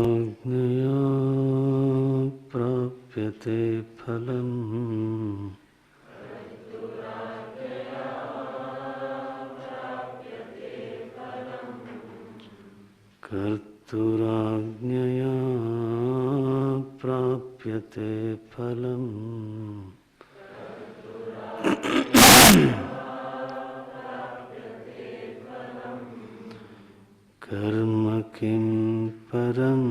आज्ञया प्राप्यते फलम् कर्तुराज्ञया प्राप्यते फलम् कर्म किं परं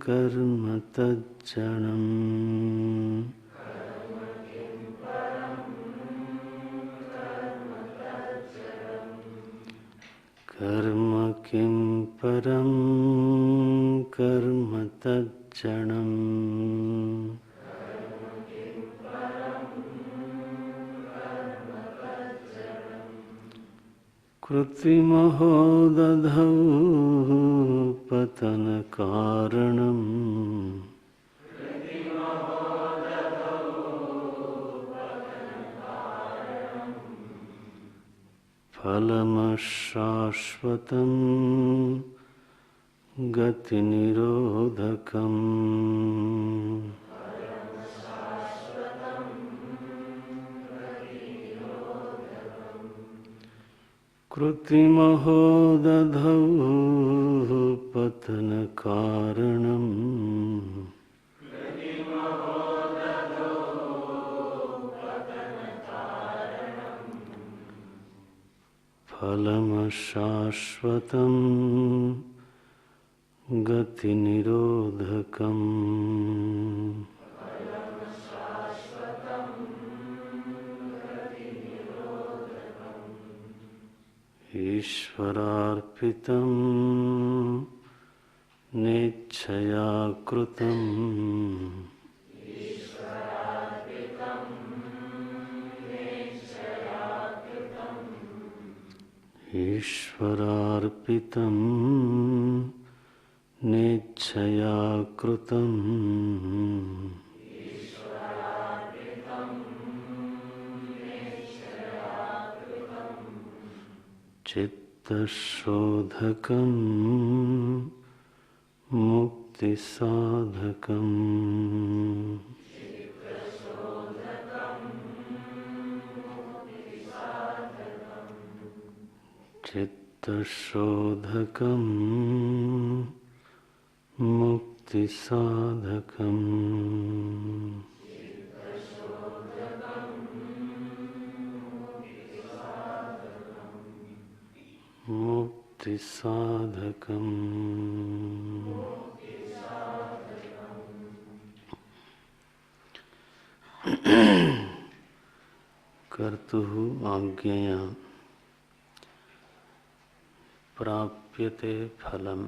कर्म तज्जनम् कर्म किं परं कर्म तज्जनम् कृत्रिमहो दधौ पतनकारणम् फलमशाश्वतं गतिनिरोधकम् कृत्रिमहो दधौ पतनकारणम् फलमशाश्वतं गतिनिरोधकम् ईश्वरार्पितं नेच्छया कृतम् ईश्वरार्पितं नेच्छया कृतम् चित्तशोधकं मुक्तिसाधकम् चित्तशोधकं मुक्तिसाधकम् मुक्तिसाधकम् कर्तुः आज्ञया प्राप्यते फलम्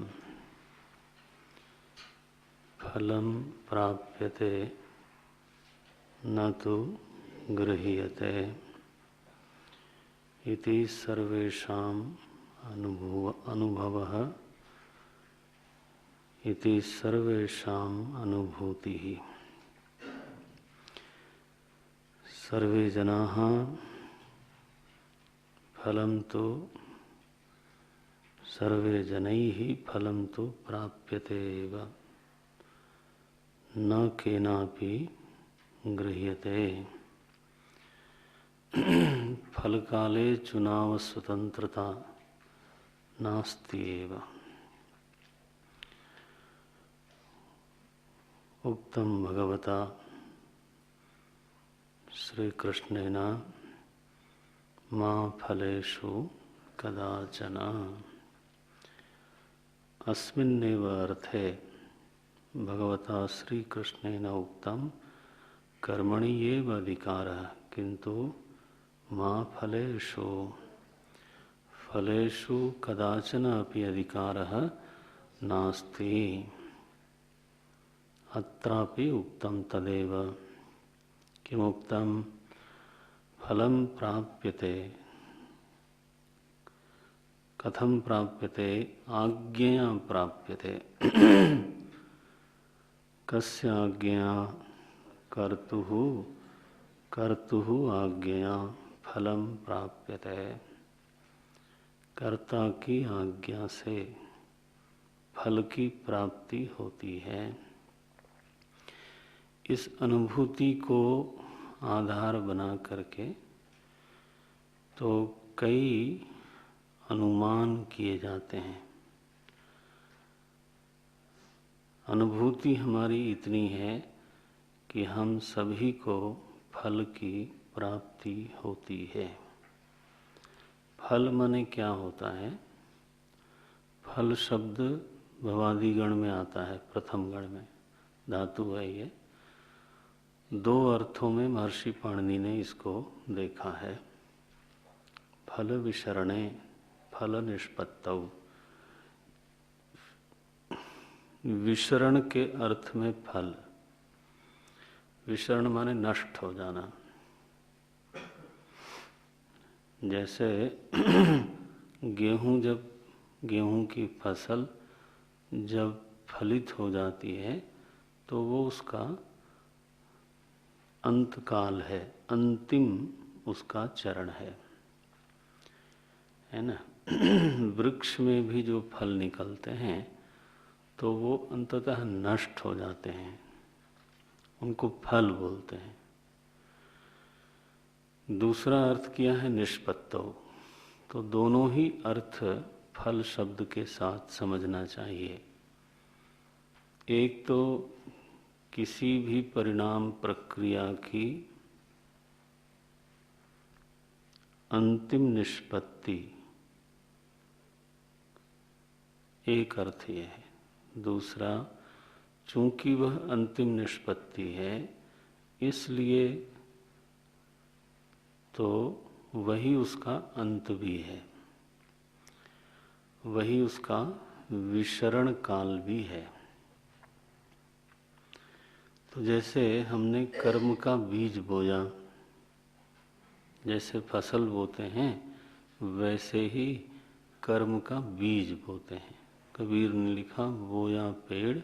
फलं प्राप्यते न तु गृह्यते इति सर्वेषाम् अनुभवः इति सर्वेषाम् अनुभूतिः। सर्वे जनाः फलं तो सर्वे जनैः फलं तो प्राप्यते एव न केनापि गृह्यते। फलकाले चुनाव स्वतंत्रता नास्ति एव। उक्तं भगवता श्री कृष्णेन मा फलेषु कदाचन। अस्मिन्नेव अर्थे भगवता श्री कृष्णेन उक्तं कर्मणि एव अधिकारः किन्तु मा फलेषु फलेषु कदाचन अपि अधिकारः नास्ति। अत्रापि उक्तं तदेव। किमुक्तं फलं प्राप्यते कथं प्राप्यते आज्ञया प्राप्यते। कस्य आज्ञया कर्तुः कर्तुः आज्ञया फलं प्राप्यते। कर्ता की आज्ञा से फल की प्राप्ति होती है। इस अनुभूति को आधार बना करके तो कई अनुमान किए जाते हैं। अनुभूति हमारी इतनी है कि हम सभी को फल की प्राप्ति होती है। फल माने क्या होता है? फल शब्द भवादि गण में आता है, प्रथम गण में धातु है ये। दो अर्थों में महर्षि पाणिनि ने इसको देखा है। फल विसरणे, फल निष्पत्तौ। विसरण के अर्थ में फल, विसरण माने नष्ट हो जाना। जैसे गेहूं की फसल जब फलित हो जाती है तो वो उसका अंत काल है, अंतिम उसका चरण है ना। वृक्ष में भी जो फल निकलते हैं तो वो अंततः नष्ट हो जाते हैं, उनको फल बोलते हैं। दूसरा अर्थ किया है निष्पत्तौ। तो दोनों ही अर्थ फल शब्द के साथ समझना चाहिए। एक तो किसी भी परिणाम प्रक्रिया की अंतिम निष्पत्ति, एक अर्थ यह है। दूसरा, चूंकि वह अंतिम निष्पत्ति है इसलिए तो वही उसका अंत भी है, वही उसका विसरण काल भी है। तो जैसे हमने कर्म का बीज बोया, जैसे फसल बोते हैं वैसे ही कर्म का बीज बोते हैं। कबीर ने लिखा, बोया पेड़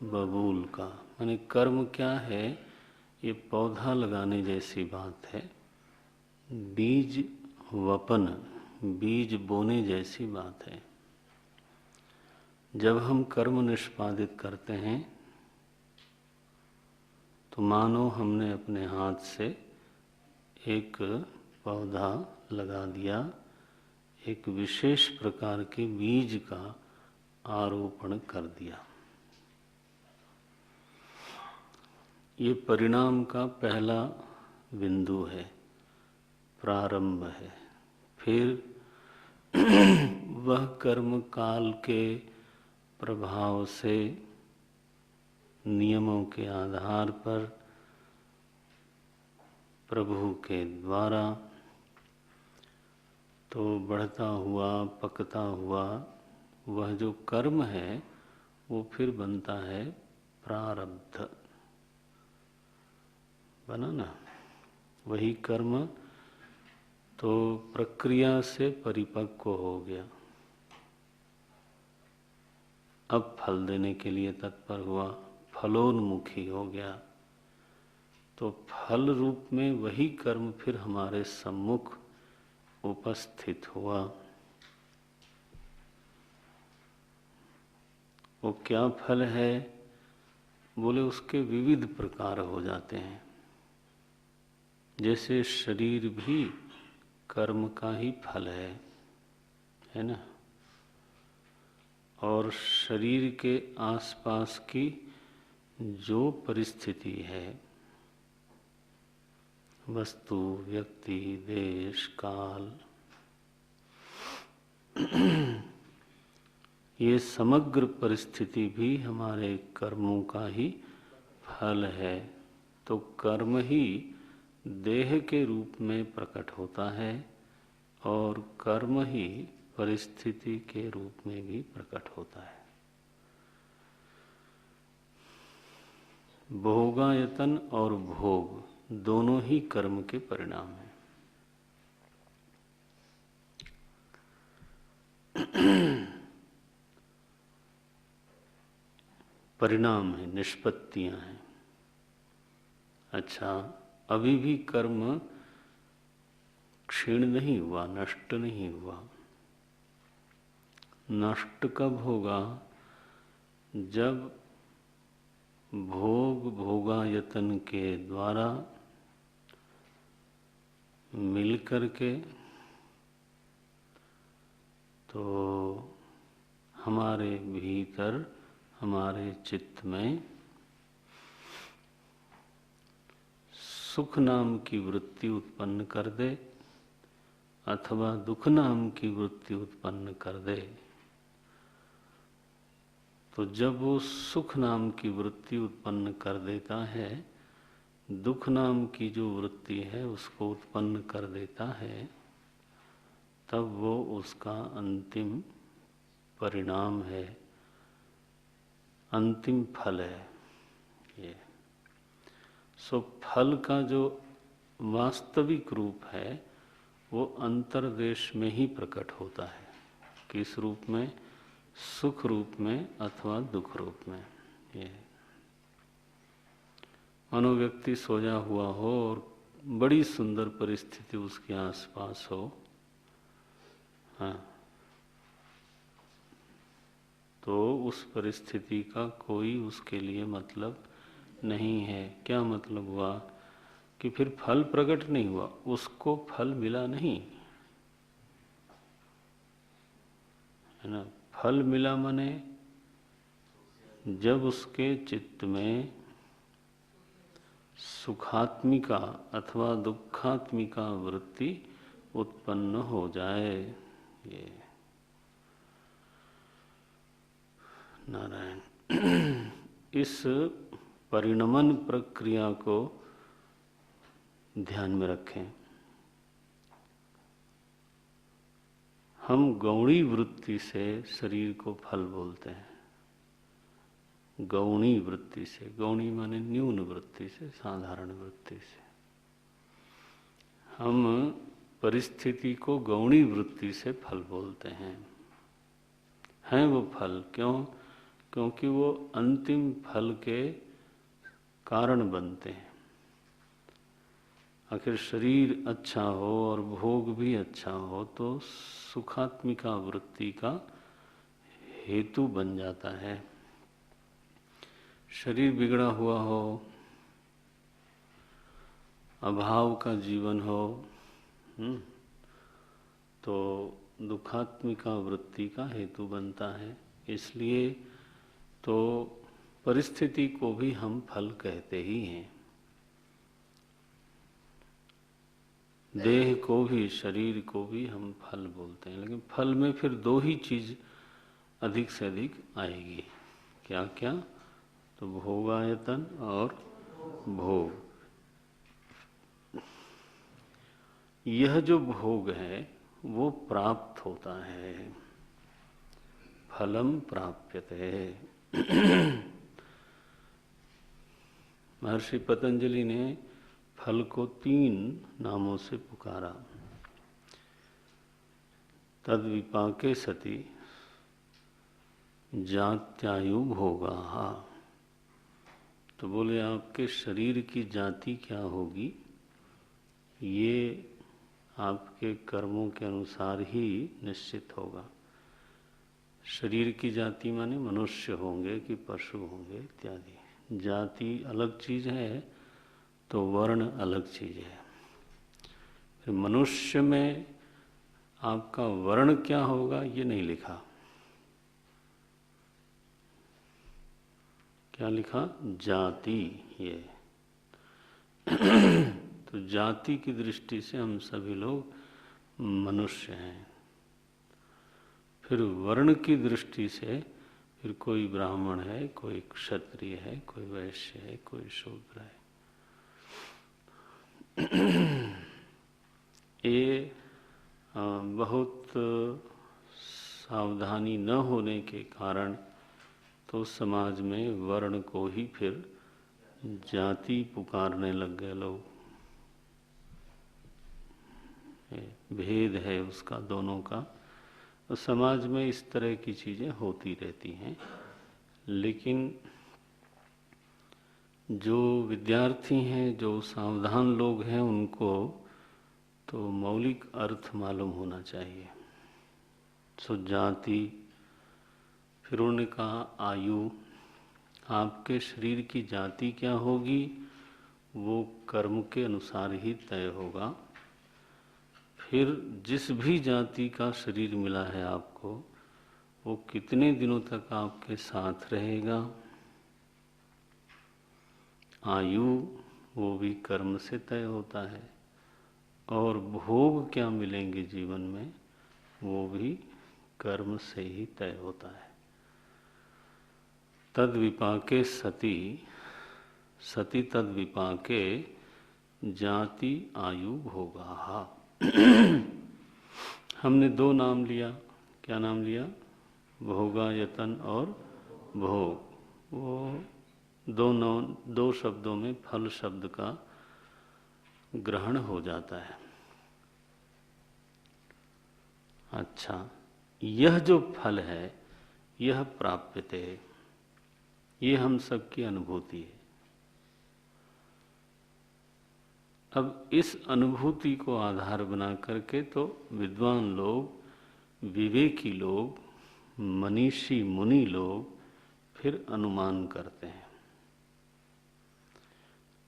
बबूल का। माने कर्म क्या है? ये पौधा लगाने जैसी बात है। बीज वपन, बीज बोने जैसी बात है। जब हम कर्म निष्पादित करते हैं तो मानो हमने अपने हाथ से एक पौधा लगा दिया, एक विशेष प्रकार के बीज का आरोपण कर दिया। ये परिणाम का पहला बिंदु है, प्रारंभ है। फिर वह कर्म काल के प्रभाव से नियमों के आधार पर प्रभु के द्वारा तो बढ़ता हुआ, पकता हुआ वह जो कर्म है वो फिर बनता है प्रारब्ध। बना ना? वही कर्म तो प्रक्रिया से परिपक्व हो गया, अब फल देने के लिए तत्पर हुआ, फलोन्मुखी हो गया। तो फल रूप में वही कर्म फिर हमारे सम्मुख उपस्थित हुआ। वो क्या फल है? बोले उसके विविध प्रकार हो जाते हैं। जैसे शरीर भी कर्म का ही फल है ना। और शरीर के आसपास की जो परिस्थिति है, वस्तु, व्यक्ति, देश, काल, ये समग्र परिस्थिति भी हमारे कर्मों का ही फल है। तो कर्म ही देह के रूप में प्रकट होता है और कर्म ही परिस्थिति के रूप में भी प्रकट होता है। भोगायतन और भोग दोनों ही कर्म के परिणाम हैं। परिणाम है, निष्पत्तियां हैं। अच्छा, अभी भी कर्म क्षीण नहीं हुआ, नष्ट नहीं हुआ। नष्ट कब होगा? जब भोग भोगायतन के द्वारा मिलकर के तो हमारे भीतर, हमारे चित्त में सुख नाम की वृत्ति उत्पन्न कर दे अथवा दुख नाम की वृत्ति उत्पन्न कर दे, तो जब वो सुख नाम की वृत्ति उत्पन्न कर देता है, दुख नाम की जो वृत्ति है उसको उत्पन्न कर देता है, तब वो उसका अंतिम परिणाम है, अंतिम फल है ये। सो फल का जो वास्तविक रूप है वो अंतर्देश में ही प्रकट होता है। किस रूप में? सुख रूप में अथवा दुख रूप में। ये मानो व्यक्ति सोया हुआ हो और बड़ी सुंदर परिस्थिति उसके आसपास हो, हाँ, तो उस परिस्थिति का कोई उसके लिए मतलब नहीं है। क्या मतलब हुआ? कि फिर फल प्रकट नहीं हुआ, उसको फल मिला नहीं, है ना। फल मिला माने जब उसके चित्त में सुखात्मिका अथवा दुखात्मिका वृत्ति उत्पन्न हो जाए। ये नारायण इस परिणमन प्रक्रिया को ध्यान में रखें। हम गौणी वृत्ति से शरीर को फल बोलते हैं। गौणी वृत्ति से, गौणी माने न्यून वृत्ति से, साधारण वृत्ति से। हम परिस्थिति को गौणी वृत्ति से फल बोलते हैं वो फल। क्यों? क्योंकि वो अंतिम फल के कारण बनते हैं। आखिर शरीर अच्छा हो और भोग भी अच्छा हो तो सुखात्मिका वृत्ति का हेतु बन जाता है। शरीर बिगड़ा हुआ हो, अभाव का जीवन हो, तो दुखात्मिका वृत्ति का हेतु बनता है। इसलिए तो परिस्थिति को भी हम फल कहते ही हैं। देह को भी, शरीर को भी हम फल बोलते हैं। लेकिन फल में फिर दो ही चीज अधिक से अधिक आएगी। क्या क्या? तो भोगायतन और भोग। यह जो भोग है वो प्राप्त होता है, फलम प्राप्यते। महर्षि पतंजलि ने फल को 3 नामों से पुकारा। तद विपाके सति जात्यायु भोगाः। तो बोले आपके शरीर की जाति क्या होगी, ये आपके कर्मों के अनुसार ही निश्चित होगा। शरीर की जाति माने मनुष्य होंगे कि पशु होंगे इत्यादि। जाति अलग चीज है तो वर्ण अलग चीज है। फिर मनुष्य में आपका वर्ण क्या होगा ये नहीं लिखा। क्या लिखा? जाति। ये तो जाति की दृष्टि से हम सभी लोग मनुष्य हैं। फिर वर्ण की दृष्टि से फिर कोई ब्राह्मण है, कोई क्षत्रिय है, कोई वैश्य है, कोई शूद्र है। ये बहुत सावधानी न होने के कारण तो समाज में वर्ण को ही फिर जाति पुकारने लग गए लोग। भेद है उसका दोनों का। तो समाज में इस तरह की चीजें होती रहती हैं। लेकिन जो विद्यार्थी हैं, जो सावधान लोग हैं, उनको तो मौलिक अर्थ मालूम होना चाहिए। सो जाति, फिर उन्होंने कहा आयु, आपके शरीर की जाति क्या होगी वो कर्म के अनुसार ही तय होगा। फिर जिस भी जाति का शरीर मिला है आपको, वो कितने दिनों तक आपके साथ रहेगा। आयु वो भी कर्म से तय होता है, और भोग क्या मिलेंगे जीवन में वो भी कर्म से ही तय होता है। तद विपाके सति, सति तद विपाके जाति आयु भोगा। हमने दो नाम लिया, क्या नाम लिया? भोगायतन और भोग। वो दो शब्दों में फल शब्द का ग्रहण हो जाता है। अच्छा, यह जो फल है यह प्राप्यते, ये हम सबकी अनुभूति है। अब इस अनुभूति को आधार बना करके तो विद्वान लोग, विवेकी लोग, मनीषी मुनि लोग फिर अनुमान करते हैं।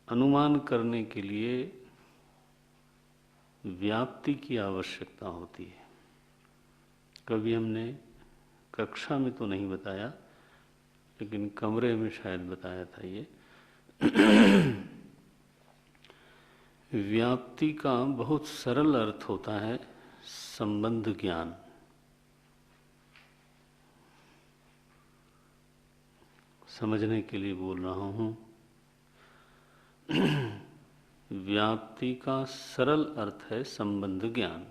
अनुमान करने के लिए व्याप्ति की आवश्यकता होती है। कभी हमने कक्षा में तो नहीं बताया, लेकिन कमरे में शायद बताया था ये। व्याप्ति का बहुत सरल अर्थ होता है संबंध ज्ञान। समझने के लिए बोल रहा हूं। व्याप्ति का सरल अर्थ है संबंध ज्ञान।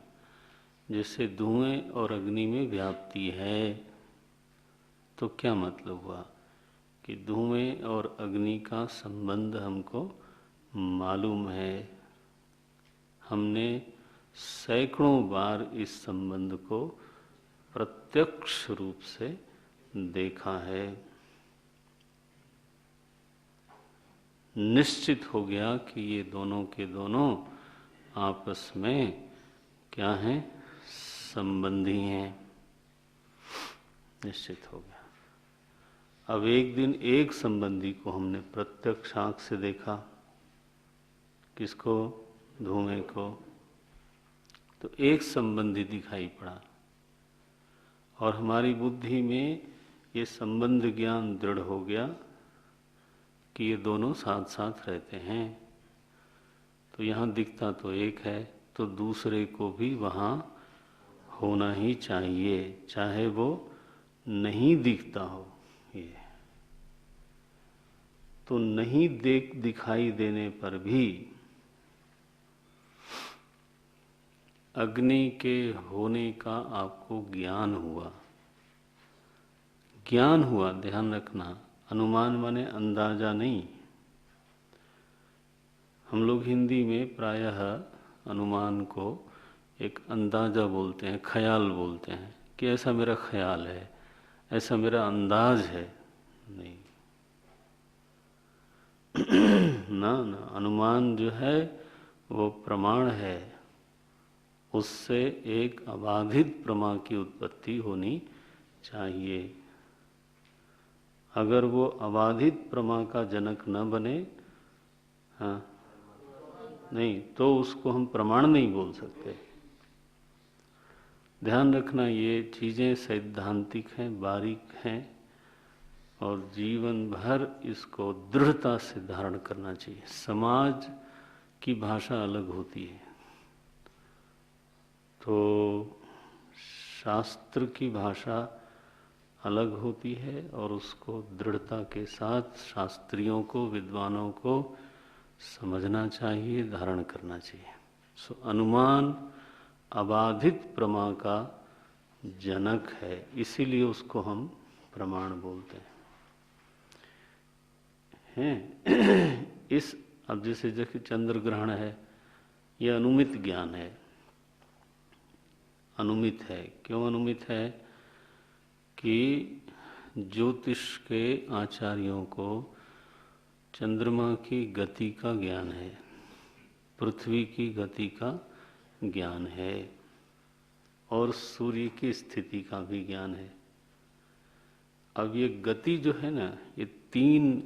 जैसे धुएं और अग्नि में व्याप्ति है, तो क्या मतलब हुआ कि धुएं और अग्नि का संबंध हमको मालूम है। हमने सैकड़ों बार इस संबंध को प्रत्यक्ष रूप से देखा है। निश्चित हो गया कि ये दोनों के दोनों आपस में क्या हैं? संबंधी हैं। निश्चित हो गया। अब एक दिन एक संबंधी को हमने प्रत्यक्ष आंख से देखा। किसको? धुएं को। तो एक संबंधी दिखाई पड़ा, और हमारी बुद्धि में ये संबंध ज्ञान दृढ़ हो गया कि ये दोनों साथ साथ रहते हैं। तो यहाँ दिखता तो एक है, तो दूसरे को भी वहाँ होना ही चाहिए, चाहे वो नहीं दिखता हो। ये तो नहीं दिखाई देने पर भी अग्नि के होने का आपको ज्ञान हुआ। ज्ञान हुआ, ध्यान रखना। अनुमान माने अंदाजा नहीं। हम लोग हिंदी में प्रायः अनुमान को एक अंदाजा बोलते हैं, ख्याल बोलते हैं कि ऐसा मेरा ख्याल है, ऐसा मेरा अंदाज है। नहीं ना ना, अनुमान जो है वो प्रमाण है। उससे एक अबाधित प्रमा की उत्पत्ति होनी चाहिए। अगर वो अबाधित प्रमा का जनक न बने, हाँ नहीं, तो उसको हम प्रमाण नहीं बोल सकते। ध्यान रखना, ये चीज़ें सैद्धांतिक हैं, बारीक हैं, और जीवन भर इसको दृढ़ता से धारण करना चाहिए। समाज की भाषा अलग होती है, तो शास्त्र की भाषा अलग होती है, और उसको दृढ़ता के साथ शास्त्रियों को, विद्वानों को समझना चाहिए, धारण करना चाहिए। सो अनुमान अबाधित प्रमा का जनक है, इसीलिए उसको हम प्रमाण बोलते हैं। इस अब जैसे चंद्र ग्रहण है, यह अनुमित ज्ञान है। अनुमित है, क्यों अनुमित है? कि ज्योतिष के आचार्यों को चंद्रमा की गति का ज्ञान है, पृथ्वी की गति का ज्ञान है, और सूर्य की स्थिति का भी ज्ञान है। अब ये गति जो है ना, ये तीन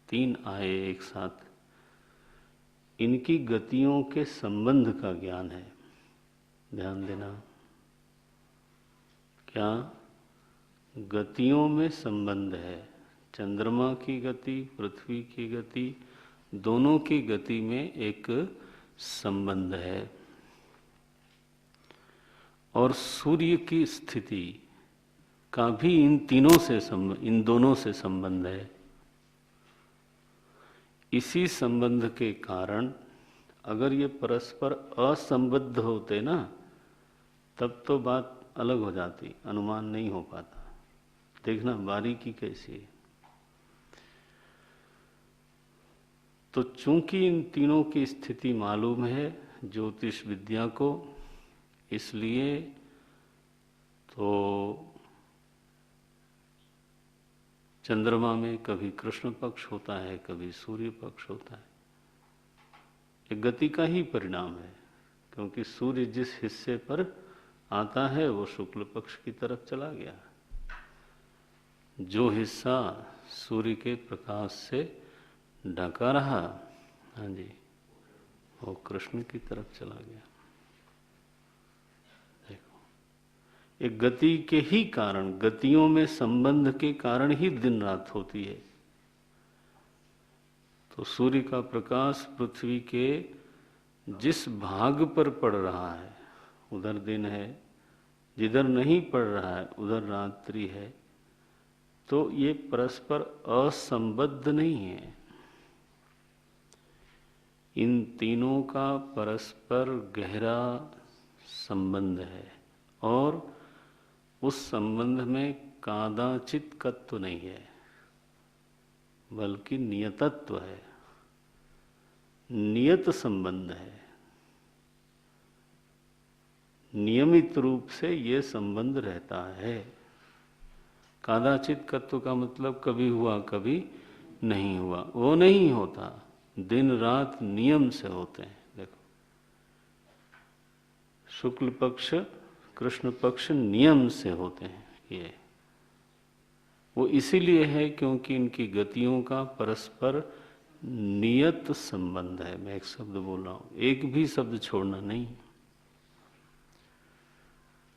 तीन आए एक साथ, इनकी गतियों के संबंध का ज्ञान है। ध्यान देना, क्या गतियों में संबंध है। चंद्रमा की गति, पृथ्वी की गति, दोनों की गति में एक संबंध है। और सूर्य की स्थिति का भी इन दोनों से संबंध है। इसी संबंध के कारण अगर ये परस्पर असंबद्ध होते ना, तब तो बात अलग हो जाती, अनुमान नहीं हो पाता। देखना बारीकी कैसी है। तो चूंकि इन तीनों की स्थिति मालूम है ज्योतिष विद्या को, इसलिए तो चंद्रमा में कभी कृष्ण पक्ष होता है, कभी सूर्य पक्ष होता है। ये गति का ही परिणाम है, क्योंकि सूर्य जिस हिस्से पर आता है वो शुक्ल पक्ष की तरफ चला गया। जो हिस्सा सूर्य के प्रकाश से ढका रहा, हाँ जी, वो कृष्ण की तरफ चला गया। देखो, एक गति के ही कारण, गतियों में संबंध के कारण ही दिन रात होती है। तो सूर्य का प्रकाश पृथ्वी के जिस भाग पर पड़ रहा है उधर दिन है, जिधर नहीं पड़ रहा है उधर रात्रि है। तो ये परस्पर असंबद्ध नहीं है। इन तीनों का परस्पर गहरा संबंध है, और उस संबंध में कादाचित्कत्व नहीं है, बल्कि नियतत्व है, नियत संबंध है। नियमित रूप से ये संबंध रहता है। कादाचित्कत्व का मतलब कभी हुआ कभी नहीं हुआ, वो नहीं होता। दिन रात नियम से होते हैं। देखो, शुक्ल पक्ष कृष्ण पक्ष नियम से होते हैं। ये वो इसीलिए है क्योंकि इनकी गतियों का परस्पर नियत संबंध है। मैं एक शब्द बोल रहा हूं, एक भी शब्द छोड़ना नहीं।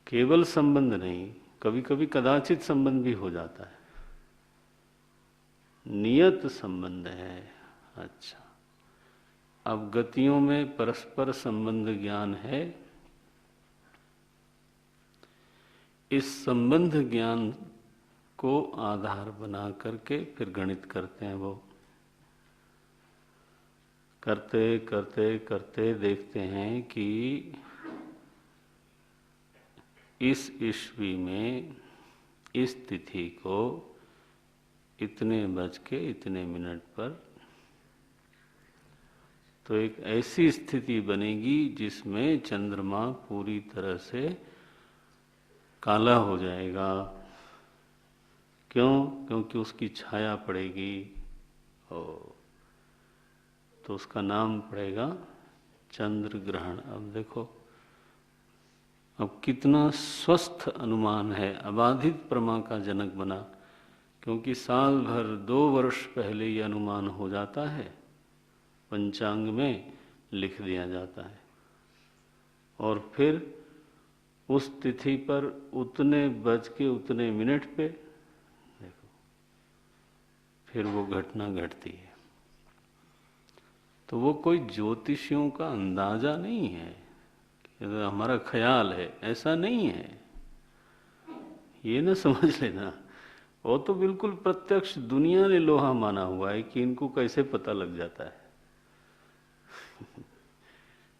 केवल संबंध नहीं, कभी कभी कदाचित संबंध भी हो जाता है। नियत संबंध है। अच्छा, अब गतियों में परस्पर संबंध ज्ञान है। इस संबंध ज्ञान को आधार बना करके फिर गणित करते हैं। वो करते करते करते देखते हैं कि इस ईस्वी में इस तिथि को इतने बज के इतने मिनट पर तो एक ऐसी स्थिति बनेगी जिसमें चंद्रमा पूरी तरह से काला हो जाएगा। क्यों? क्योंकि उसकी छाया पड़ेगी, और तो उसका नाम पड़ेगा चंद्र ग्रहण। अब देखो, अब कितना स्वस्थ अनुमान है, अबाधित प्रमा का जनक बना। क्योंकि साल भर 2 वर्ष पहले ये अनुमान हो जाता है, पंचांग में लिख दिया जाता है, और फिर उस तिथि पर उतने बज के उतने मिनट पे देखो फिर वो घटना घटती है। तो वो कोई ज्योतिषियों का अंदाजा नहीं है, हमारा ख्याल है, ऐसा नहीं है। ये ना समझ लेना, वो तो बिल्कुल प्रत्यक्ष दुनिया ने लोहा माना हुआ है कि इनको कैसे पता लग जाता है।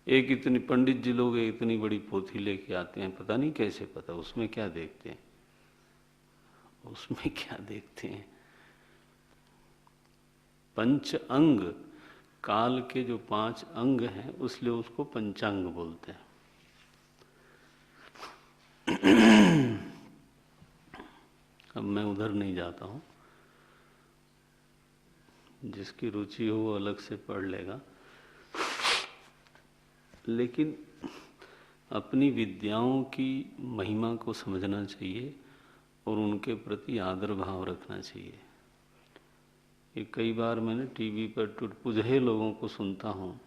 एक इतनी पंडित जी लोग इतनी बड़ी पोथी लेके आते हैं, पता नहीं कैसे पता, उसमें क्या देखते हैं, उसमें क्या देखते हैं। पंच अंग, काल के जो 5 अंग हैं, उसलिए उसको पंचांग बोलते हैं। अब मैं उधर नहीं जाता हूं, जिसकी रुचि हो वो अलग से पढ़ लेगा। लेकिन अपनी विद्याओं की महिमा को समझना चाहिए, और उनके प्रति आदर भाव रखना चाहिए। ये कई बार मैंने टीवी पर टुटपुजहे लोगों को सुनता हूँ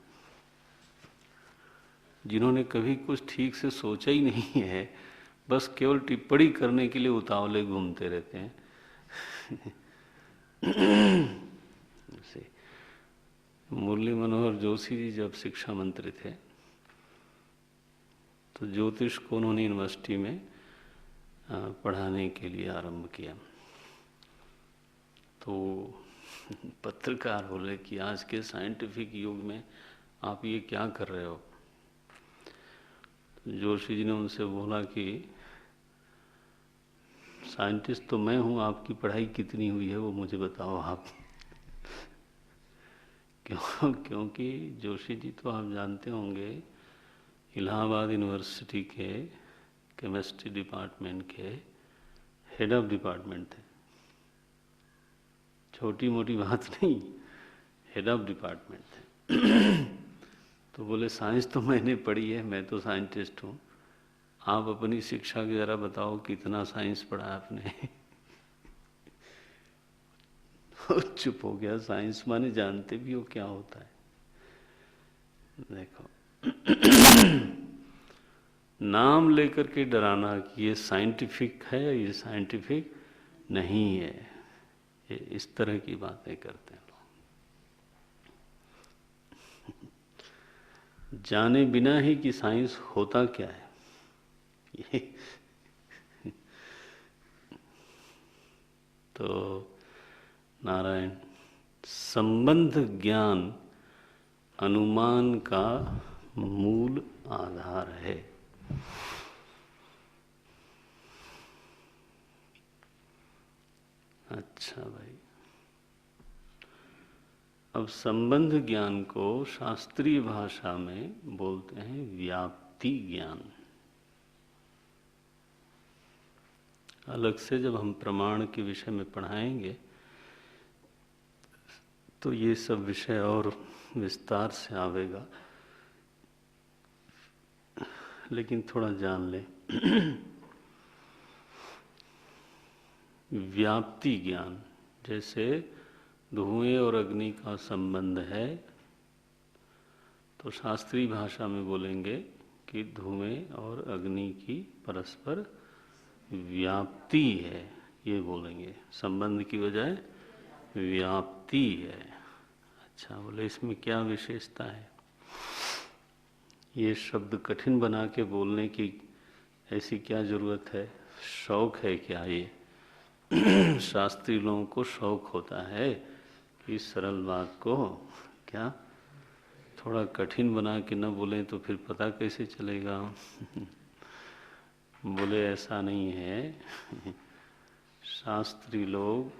जिन्होंने कभी कुछ ठीक से सोचा ही नहीं है, बस केवल टिप्पणी करने के लिए उतावले घूमते रहते हैं। मुरली मनोहर जोशी जी जब शिक्षा मंत्री थे तो ज्योतिष को उन्होंने यूनिवर्सिटी में पढ़ाने के लिए आरंभ किया। तो पत्रकार बोले कि आज के साइंटिफिक युग में आप ये क्या कर रहे हो? तो जोशी जी ने उनसे बोला कि साइंटिस्ट तो मैं हूँ, आपकी पढ़ाई कितनी हुई है वो मुझे बताओ आप। क्योंकि जोशी जी तो आप जानते होंगे इलाहाबाद यूनिवर्सिटी के केमिस्ट्री डिपार्टमेंट के हेड ऑफ डिपार्टमेंट थे। छोटी मोटी बात नहीं, हेड ऑफ डिपार्टमेंट थे। तो बोले साइंस तो मैंने पढ़ी है, मैं तो साइंटिस्ट हूँ, आप अपनी शिक्षा की जरा बताओ कितना साइंस पढ़ा आपने? चुप हो गया। साइंस माने जानते भी हो क्या होता है? देखो, नाम लेकर के डराना कि ये साइंटिफिक है, ये साइंटिफिक नहीं है, ये इस तरह की बातें करते हैं लोग। जाने बिना ही कि साइंस होता क्या है ये तो नारायण, संबंध ज्ञान अनुमान का मूल आधार है। अच्छा भाई, अब संबंध ज्ञान को शास्त्रीय भाषा में बोलते हैं व्याप्ति ज्ञान। अलग से जब हम प्रमाण के विषय में पढ़ाएंगे तो ये सब विषय और विस्तार से आवेगा, लेकिन थोड़ा जान लें। व्याप्ति ज्ञान, जैसे धुएं और अग्नि का संबंध है तो शास्त्रीय भाषा में बोलेंगे कि धुएं और अग्नि की परस्पर व्याप्ति है, ये बोलेंगे। संबंध की बजाय व्याप्ति है। अच्छा, बोले इसमें क्या विशेषता है? ये शब्द कठिन बना के बोलने की ऐसी क्या जरूरत है? शौक है क्या ये? शास्त्री लोगों को शौक होता है कि सरल बात को क्या थोड़ा कठिन बना के न बोलें तो फिर पता कैसे चलेगा? बोले ऐसा नहीं है। शास्त्री लोग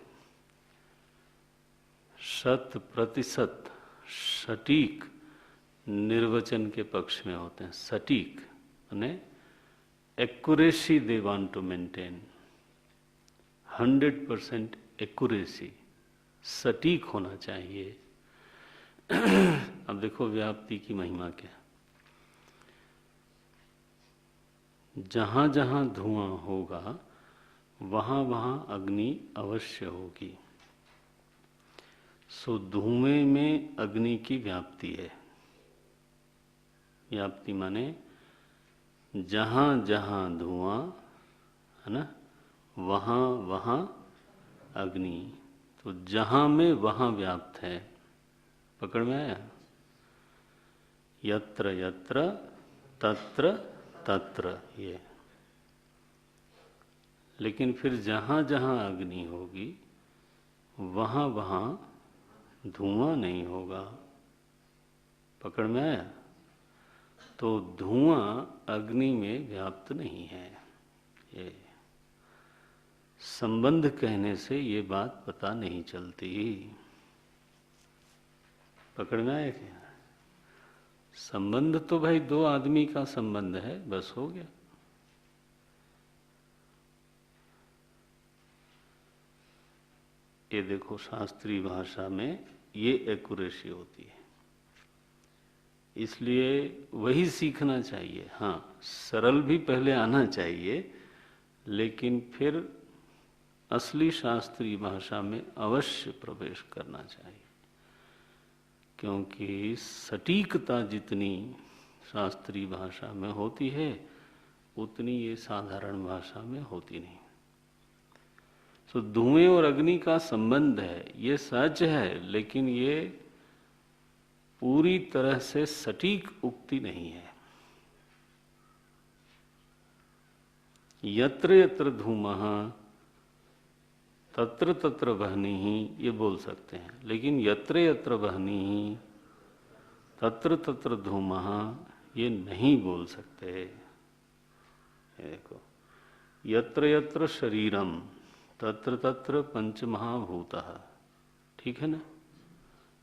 100% सटीक निर्वचन के पक्ष में होते हैं। सटीक माने accuracy they want to maintain, 100% accuracy, सटीक होना चाहिए। अब देखो व्याप्ति की महिमा क्या। जहाँ जहाँ धुआं होगा वहाँ वहाँ अग्नि अवश्य होगी। सो धुएं में अग्नि की व्याप्ति है। व्याप्ति माने जहाँ जहाँ धुआं है ना, वहाँ वहाँ अग्नि। तो जहाँ में वहाँ व्याप्त है। पकड़ में आया? यत्र यत्र तत्र तत्र, ये। लेकिन फिर जहाँ जहाँ अग्नि होगी वहाँ वहाँ धुआं नहीं होगा। पकड़ में आया? तो धुआं अग्नि में व्याप्त नहीं है। ये संबंध कहने से ये बात पता नहीं चलती। पकड़ में आया क्या? संबंध तो भाई दो आदमी का संबंध है, बस हो गया। ये देखो शास्त्रीय भाषा में ये एक्यूरेसी होती है, इसलिए वही सीखना चाहिए। हाँ, सरल भी पहले आना चाहिए, लेकिन फिर असली शास्त्रीय भाषा में अवश्य प्रवेश करना चाहिए, क्योंकि सटीकता जितनी शास्त्रीय भाषा में होती है उतनी ये साधारण भाषा में होती नहीं। तो धुएं और अग्नि का संबंध है, ये सच है, लेकिन ये पूरी तरह से सटीक उक्ति नहीं है। यत्र यत्र धूमः तत्र तत्र वह्निः ये बोल सकते हैं, लेकिन यत्र यत्र वह्निः तत्र तत्र धूमः ये नहीं बोल सकते। ये देखो, यत्र यत्र शरीरम तत्र तत्र पंचमहाभूतः, ठीक है ना,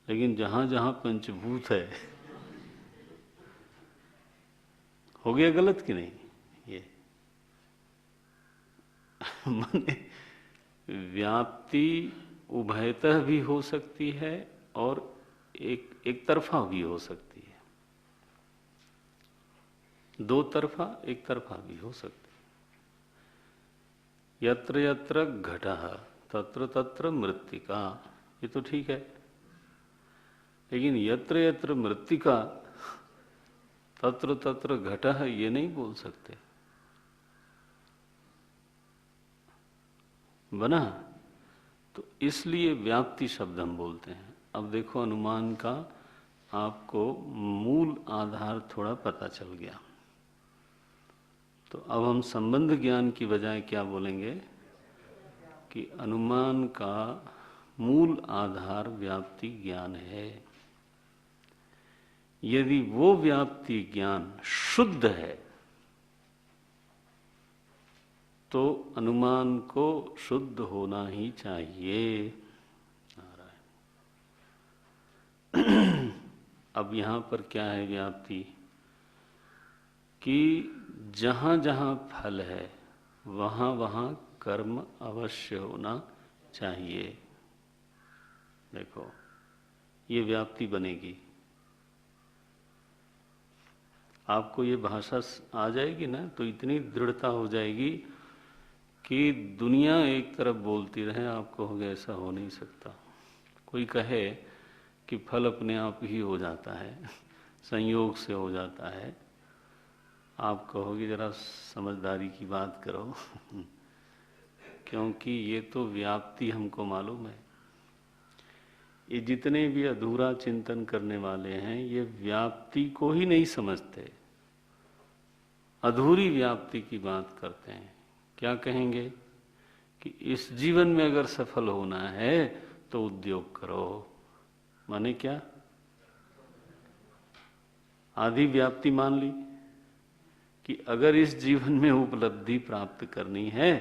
लेकिन जहां जहां पंचभूत है हो गया गलत कि नहीं? ये माने व्याप्ति उभयतः भी हो सकती है और एक तरफा भी हो सकती है, दो तरफा एक तरफा भी हो सकती है। यत्र यत्र घटः तत्र तत्र मृत्तिका, ये तो ठीक है, लेकिन यत्र यत्र मृत्तिका तत्र तत्र घटः ये नहीं बोल सकते। बना? तो इसलिए व्याप्ति शब्द हम बोलते हैं। अब देखो, अनुमान का आपको मूल आधार थोड़ा पता चल गया। तो अब हम संबंध ज्ञान की बजाय क्या बोलेंगे कि अनुमान का मूल आधार व्याप्ति ज्ञान है। यदि वो व्याप्ति ज्ञान शुद्ध है तो अनुमान को शुद्ध होना ही चाहिए। अब यहां पर क्या है व्याप्ति कि जहां जहां फल है वहां वहां कर्म अवश्य होना चाहिए। देखो, ये व्याप्ति बनेगी। आपको ये भाषा आ जाएगी ना तो इतनी दृढ़ता हो जाएगी कि दुनिया एक तरफ बोलती रहे, आप कहोगे ऐसा हो नहीं सकता। कोई कहे कि फल अपने आप ही हो जाता है, संयोग से हो जाता है, आप कहोगे जरा समझदारी की बात करो क्योंकि ये तो व्याप्ति हमको मालूम है। ये जितने भी अधूरा चिंतन करने वाले हैं ये व्याप्ति को ही नहीं समझते, अधूरी व्याप्ति की बात करते हैं। क्या कहेंगे कि इस जीवन में अगर सफल होना है तो उद्योग करो। माने क्या? आधी व्याप्ति मान ली कि अगर इस जीवन में उपलब्धि प्राप्त करनी है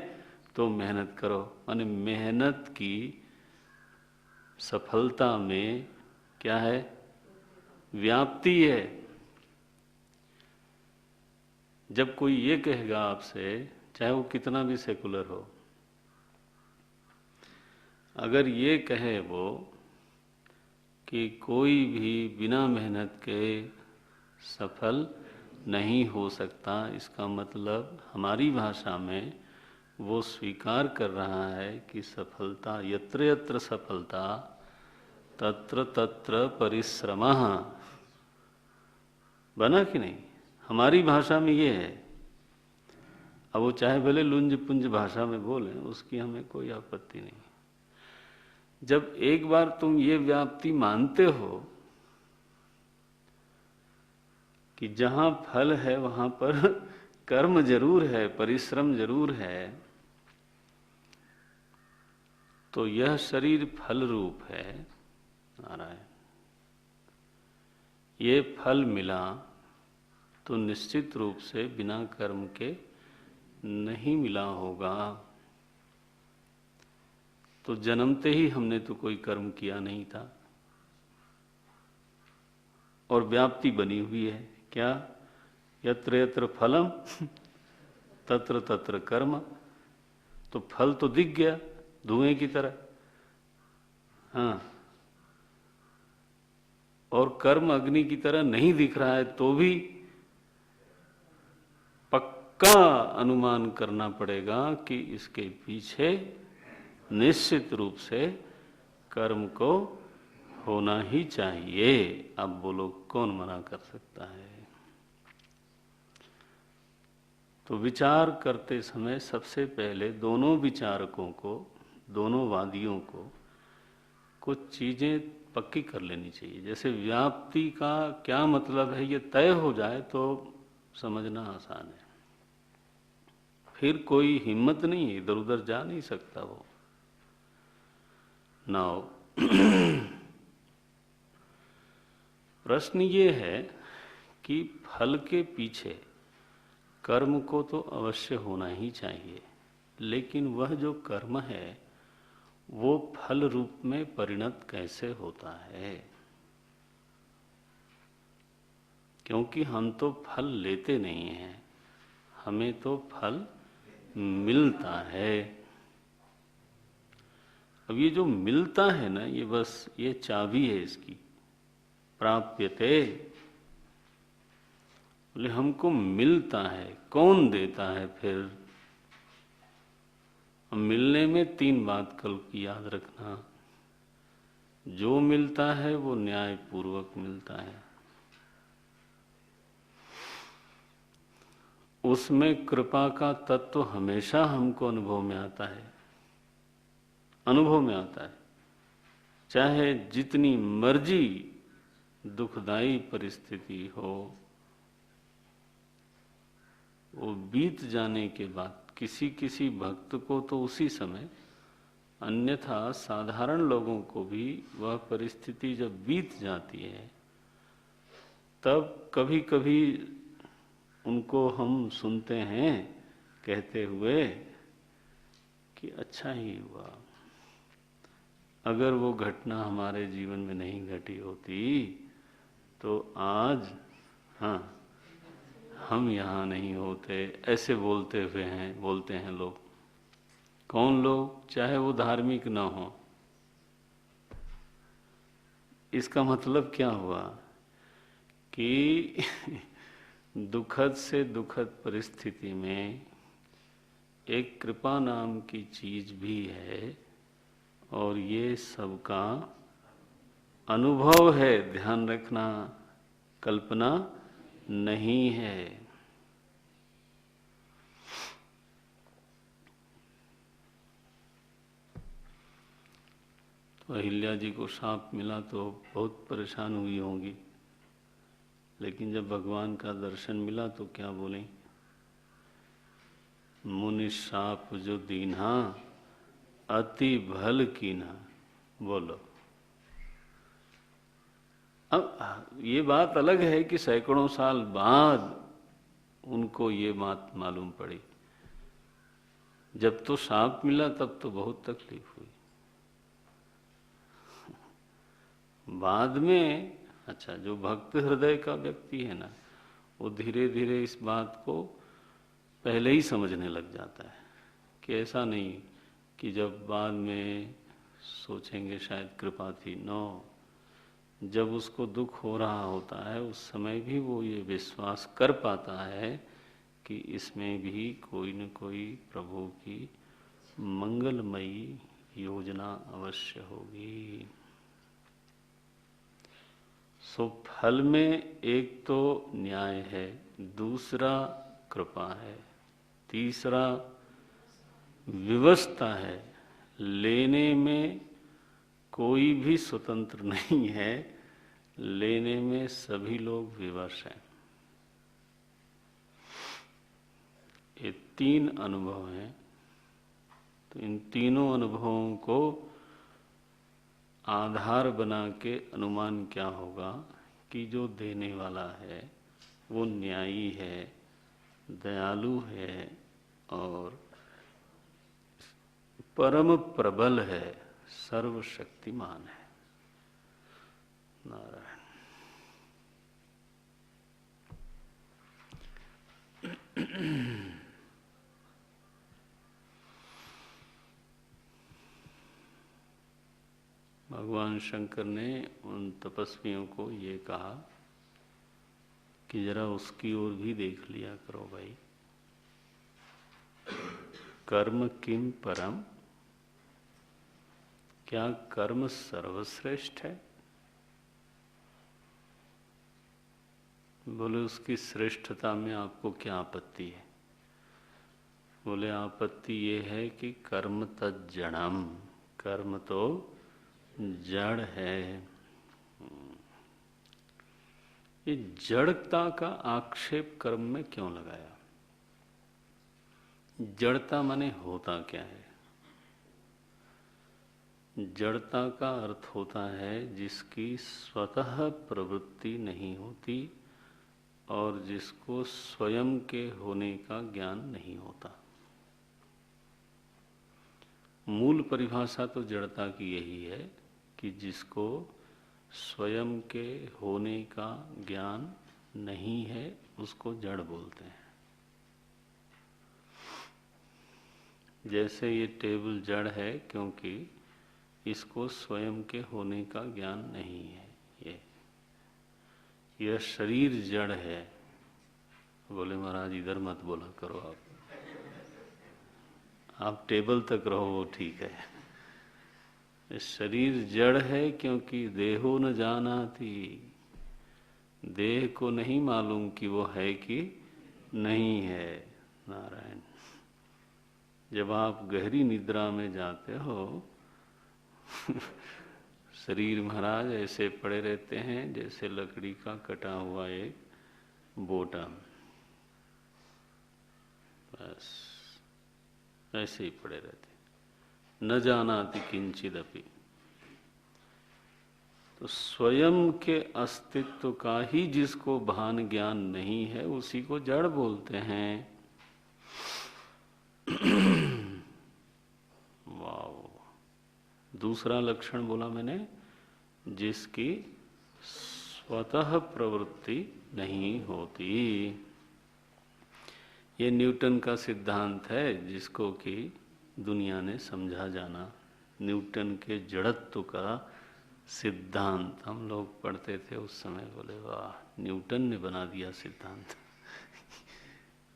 तो मेहनत करो। माने मेहनत की सफलता में क्या है? व्याप्ति है। जब कोई ये कहेगा आपसे, चाहे वो कितना भी सेकुलर हो, अगर ये कहे वो कि कोई भी बिना मेहनत के सफल नहीं हो सकता, इसका मतलब हमारी भाषा में वो स्वीकार कर रहा है कि सफलता, यत्र यत्र सफलता तत्र तत्र परिश्रमः। बना कि नहीं? हमारी भाषा में ये है। अब वो चाहे भले लुंज पुंज भाषा में बोलें, उसकी हमें कोई आपत्ति नहीं। जब एक बार तुम ये व्याप्ति मानते हो कि जहां फल है वहां पर कर्म जरूर है, परिश्रम जरूर है, तो यह शरीर फल रूप है। नारायण, ये फल मिला तो निश्चित रूप से बिना कर्म के नहीं मिला होगा। तो जन्मते ही हमने तो कोई कर्म किया नहीं था और व्याप्ति बनी हुई है। क्या? यत्र यत्र फलम तत्र तत्र कर्म। तो फल तो दिख गया धुएं की तरह, हाँ, और कर्म अग्नि की तरह नहीं दिख रहा है तो भी पक्का अनुमान करना पड़ेगा कि इसके पीछे निश्चित रूप से कर्म को होना ही चाहिए। अब बोलो कौन मना कर सकता है? तो विचार करते समय सबसे पहले दोनों विचारकों को, दोनों वादियों को कुछ चीजें पक्की कर लेनी चाहिए। जैसे व्याप्ति का क्या मतलब है ये तय हो जाए तो समझना आसान है, फिर कोई हिम्मत नहीं है, इधर उधर जा नहीं सकता वो। नाउ प्रश्न ये है कि फल के पीछे कर्म को तो अवश्य होना ही चाहिए, लेकिन वह जो कर्म है वो फल रूप में परिणत कैसे होता है? क्योंकि हम तो फल लेते नहीं हैं, हमें तो फल मिलता है। अब ये जो मिलता है ना, ये बस ये चाबी है इसकी, प्राप्यते। बोले हमको मिलता है, कौन देता है फिर? मिलने में तीन बात कल की याद रखना। जो मिलता है वो न्याय पूर्वक मिलता है, उसमें कृपा का तत्व हमेशा हमको अनुभव में आता है, अनुभव में आता है। चाहे जितनी मर्जी दुखदाई परिस्थिति हो, वो बीत जाने के बाद किसी किसी भक्त को तो उसी समय, अन्यथा साधारण लोगों को भी वह परिस्थिति जब बीत जाती है तब कभी कभी उनको हम सुनते हैं कहते हुए कि अच्छा ही हुआ, अगर वो घटना हमारे जीवन में नहीं घटी होती तो आज हम यहाँ नहीं होते। ऐसे बोलते हैं लोग। कौन लोग? चाहे वो धार्मिक ना हो। इसका मतलब क्या हुआ कि दुखद से दुखद परिस्थिति में एक कृपा नाम की चीज भी है, और ये सबका अनुभव है, ध्यान रखना, कल्पना नहीं है। तो अहिल्या जी को सांप मिला तो बहुत परेशान हुई होंगी, लेकिन जब भगवान का दर्शन मिला तो क्या बोले? मुनि साप जो दीन्हा अति भल कीन्हा। बोलो। अब ये बात अलग है कि सैकड़ों साल बाद उनको ये बात मालूम पड़ी। जब तो सांप मिला तब तो बहुत तकलीफ हुई। बाद में अच्छा, जो भक्त हृदय का व्यक्ति है ना, वो धीरे धीरे इस बात को पहले ही समझने लग जाता है कि ऐसा नहीं कि जब बाद में सोचेंगे शायद कृपा थी। नो, जब उसको दुख हो रहा होता है उस समय भी वो ये विश्वास कर पाता है कि इसमें भी कोई न कोई प्रभु की मंगलमयी योजना अवश्य होगी। सो फल में एक तो न्याय है, दूसरा कृपा है, तीसरा विवशता है। लेने में कोई भी स्वतंत्र नहीं है, लेने में सभी लोग विवश हैं। ये तीन अनुभव हैं। तो इन तीनों अनुभवों को आधार बना के अनुमान क्या होगा कि जो देने वाला है वो न्यायी है, दयालु है और परम प्रबल है, सर्वशक्तिमान है। नारायण। भगवान शंकर ने उन तपस्वियों को ये कहा कि जरा उसकी ओर भी देख लिया करो भाई। कर्म किम परम क्या कर्म सर्वश्रेष्ठ है? बोले उसकी श्रेष्ठता में आपको क्या आपत्ति है? बोले आपत्ति ये है कि कर्म तज्जड़म, कर्म तो जड़ है। ये जड़ता का आक्षेप कर्म में क्यों लगाया? जड़ता माने होता क्या है? जड़ता का अर्थ होता है जिसकी स्वतः प्रवृत्ति नहीं होती और जिसको स्वयं के होने का ज्ञान नहीं होता। मूल परिभाषा तो जड़ता की यही है कि जिसको स्वयं के होने का ज्ञान नहीं है उसको जड़ बोलते हैं। जैसे ये टेबल जड़ है क्योंकि इसको स्वयं के होने का ज्ञान नहीं है। यह शरीर जड़ है। बोले महाराज इधर मत बोला करो, आप टेबल तक रहो वो ठीक है। शरीर जड़ है क्योंकि देहो न जानाति, देह को नहीं मालूम कि वो है कि नहीं है। नारायण, जब आप गहरी निद्रा में जाते हो शरीर महाराज ऐसे पड़े रहते हैं जैसे लकड़ी का कटा हुआ एक बोटा, बस ऐसे ही पड़े रहते, न जानाति किंचिदपि। तो स्वयं के अस्तित्व का ही जिसको भान ज्ञान नहीं है उसी को जड़ बोलते हैं। वाह! दूसरा लक्षण बोला मैंने, जिसकी स्वतः प्रवृत्ति नहीं होती। ये न्यूटन का सिद्धांत है जिसको कि दुनिया ने समझा जाना। न्यूटन के जड़त्व का सिद्धांत हम लोग पढ़ते थे उस समय, बोले वाह न्यूटन ने बना दिया सिद्धांत।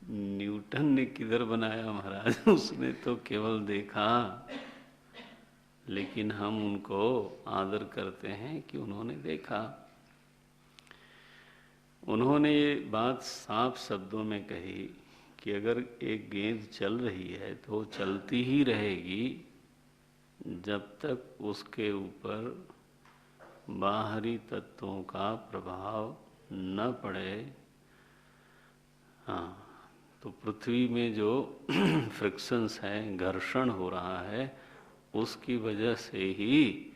न्यूटन ने किधर बनाया महाराज, उसने तो केवल देखा, लेकिन हम उनको आदर करते हैं कि उन्होंने देखा। उन्होंने ये बात साफ शब्दों में कही कि अगर एक गेंद चल रही है तो चलती ही रहेगी जब तक उसके ऊपर बाहरी तत्वों का प्रभाव न पड़े। हाँ, तो पृथ्वी में जो फ्रिक्शंस है, घर्षण हो रहा है, उसकी वजह से ही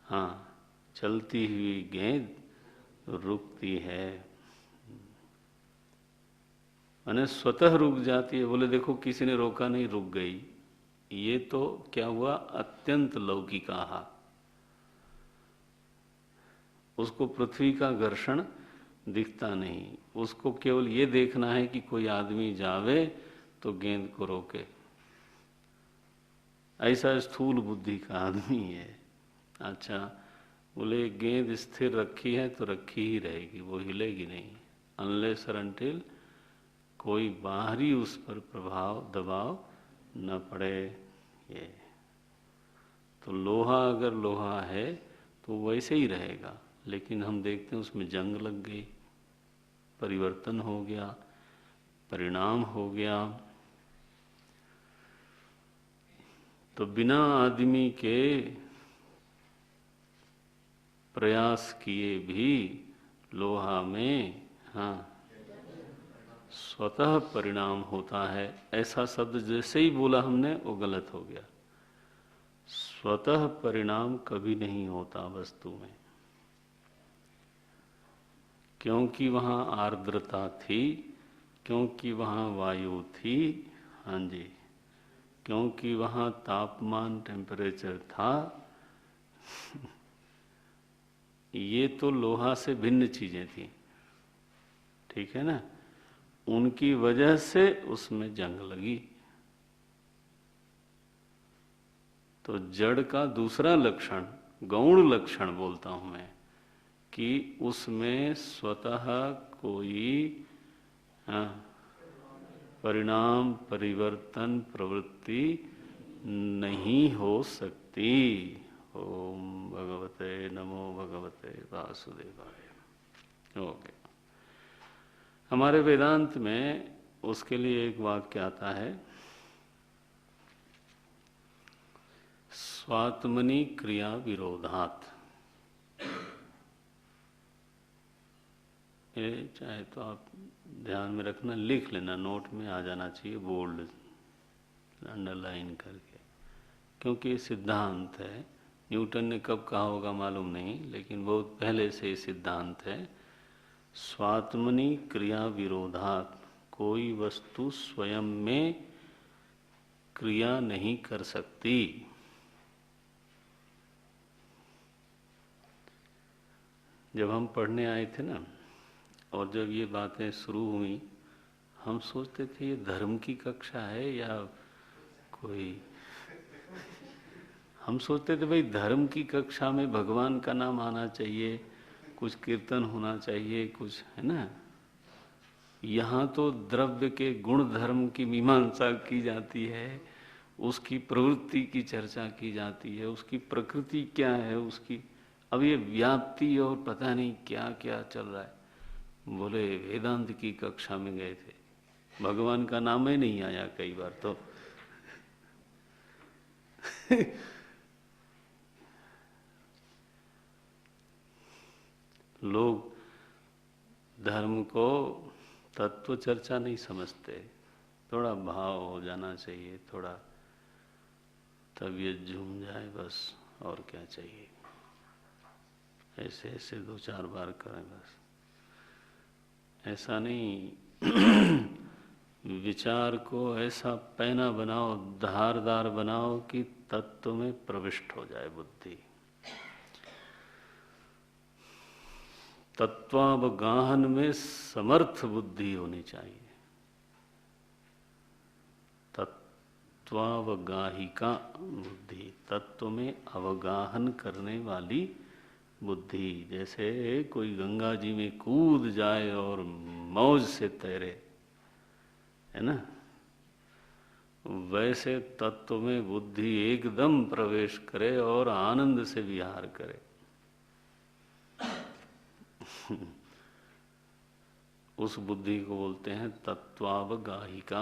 हाँ चलती हुई गेंद रुकती है, माने स्वतः रुक जाती है। बोले देखो किसी ने रोका नहीं, रुक गई। ये तो क्या हुआ, अत्यंत लौकिक आहा। उसको पृथ्वी का घर्षण दिखता नहीं, उसको केवल ये देखना है कि कोई आदमी जावे तो गेंद को रोके। ऐसा स्थूल बुद्धि का आदमी है। अच्छा, बोले गेंद स्थिर रखी है तो रखी ही रहेगी, वो हिलेगी नहीं अनलेस और अनटिल कोई बाहरी उस पर प्रभाव दबाव न पड़े। ये तो लोहा अगर लोहा है तो वैसे ही रहेगा, लेकिन हम देखते हैं उसमें जंग लग गई, परिवर्तन हो गया, परिणाम हो गया। तो बिना आदमी के प्रयास किए भी लोहा में हाँ स्वतः परिणाम होता है। ऐसा शब्द जैसे ही बोला हमने वो गलत हो गया। स्वतः परिणाम कभी नहीं होता वस्तु में, क्योंकि वहाँ आर्द्रता थी, क्योंकि वहाँ वायु थी, हाँ जी, क्योंकि वहाँ तापमान टेम्परेचर था। ये तो लोहा से भिन्न चीजें थी, ठीक है ना, उनकी वजह से उसमें जंग लगी। तो जड़ का दूसरा लक्षण, गौण लक्षण बोलता हूं मैं, कि उसमें स्वतः कोई परिणाम परिवर्तन प्रवृत्ति नहीं हो सकती। ओम भगवते नमो भगवते वासुदेवाय। ओके। हमारे वेदांत में उसके लिए एक वाक्य आता है, स्वात्मनि क्रिया विरोधात्। ये चाहे तो आप ध्यान में रखना, लिख लेना, नोट में आ जाना चाहिए बोल्ड अंडरलाइन करके, क्योंकि ये सिद्धांत है। न्यूटन ने कब कहा होगा मालूम नहीं, लेकिन बहुत पहले से ये सिद्धांत है। स्वात्मनि क्रिया विरोधात्, कोई वस्तु स्वयं में क्रिया नहीं कर सकती। जब हम पढ़ने आए थे ना, और जब ये बातें शुरू हुई, हम सोचते थे ये धर्म की कक्षा है या कोई, हम सोचते थे भाई धर्म की कक्षा में भगवान का नाम आना चाहिए, कुछ कीर्तन होना चाहिए, कुछ है ना। यहाँ तो द्रव्य के गुण धर्म की मीमांसा की जाती है, उसकी प्रवृत्ति की चर्चा की जाती है, उसकी प्रकृति क्या है उसकी। अब ये व्याप्ति और पता नहीं क्या क्या चल रहा है। बोले वेदांत की कक्षा में गए थे, भगवान का नाम ही नहीं आया कई बार तो। लोग धर्म को तत्व चर्चा नहीं समझते, थोड़ा भाव हो जाना चाहिए, थोड़ा तबीयत झूम जाए बस, और क्या चाहिए। ऐसे ऐसे 2-4 बार करें बस, ऐसा नहीं। विचार को ऐसा पैना बनाओ, धारदार बनाओ कि तत्व में प्रविष्ट हो जाए बुद्धि। तत्वावगाहन में समर्थ बुद्धि होनी चाहिए। तत्वावगाहिका बुद्धि, तत्व में अवगाहन करने वाली बुद्धि। जैसे कोई गंगा जी में कूद जाए और मौज से तैरे, है ना, वैसे तत्व में बुद्धि एकदम प्रवेश करे और आनंद से विहार करे। उस बुद्धि को बोलते हैं तत्वावगाहिका।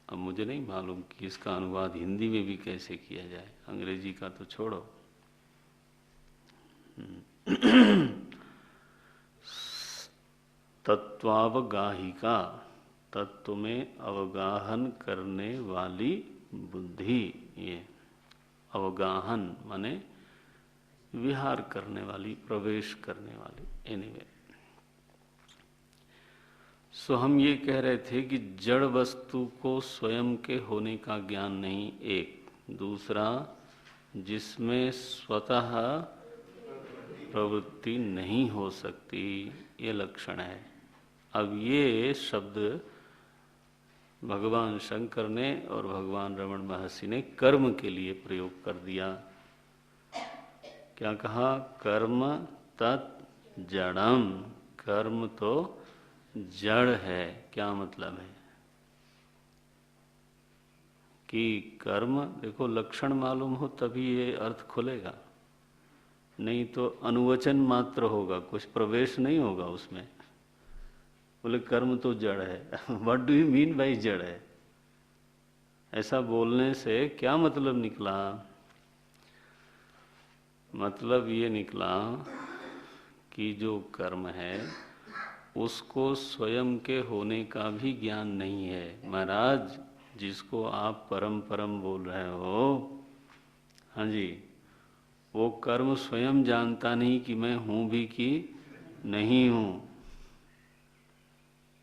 अब मुझे नहीं मालूम कि इसका अनुवाद हिंदी में भी कैसे किया जाए, अंग्रेजी का तो छोड़ो। तत्वावगाहिका, तत्व में अवगाहन करने वाली बुद्धि। ये अवगाहन माने विहार करने वाली, प्रवेश करने वाली। एनीवे, सो हम ये कह रहे थे कि जड़ वस्तु को स्वयं के होने का ज्ञान नहीं, एक। दूसरा, जिसमें स्वतः प्रवृत्ति नहीं हो सकती, ये लक्षण है। अब ये शब्द भगवान शंकर ने और भगवान रमण महर्षि ने कर्म के लिए प्रयोग कर दिया। क्या कहा? कर्म तत् जड़म, कर्म तो जड़ है। क्या मतलब है कि कर्म, देखो लक्षण मालूम हो तभी ये अर्थ खुलेगा, नहीं तो अनुवचन मात्र होगा, कुछ प्रवेश नहीं होगा उसमें। बोले कर्म तो जड़ है। What do you mean by जड़ है? ऐसा बोलने से क्या मतलब निकला? मतलब ये निकला कि जो कर्म है उसको स्वयं के होने का भी ज्ञान नहीं है। महाराज, जिसको आप परम परम बोल रहे हो, हाँ जी, वो कर्म स्वयं जानता नहीं कि मैं हूं भी कि नहीं हूं।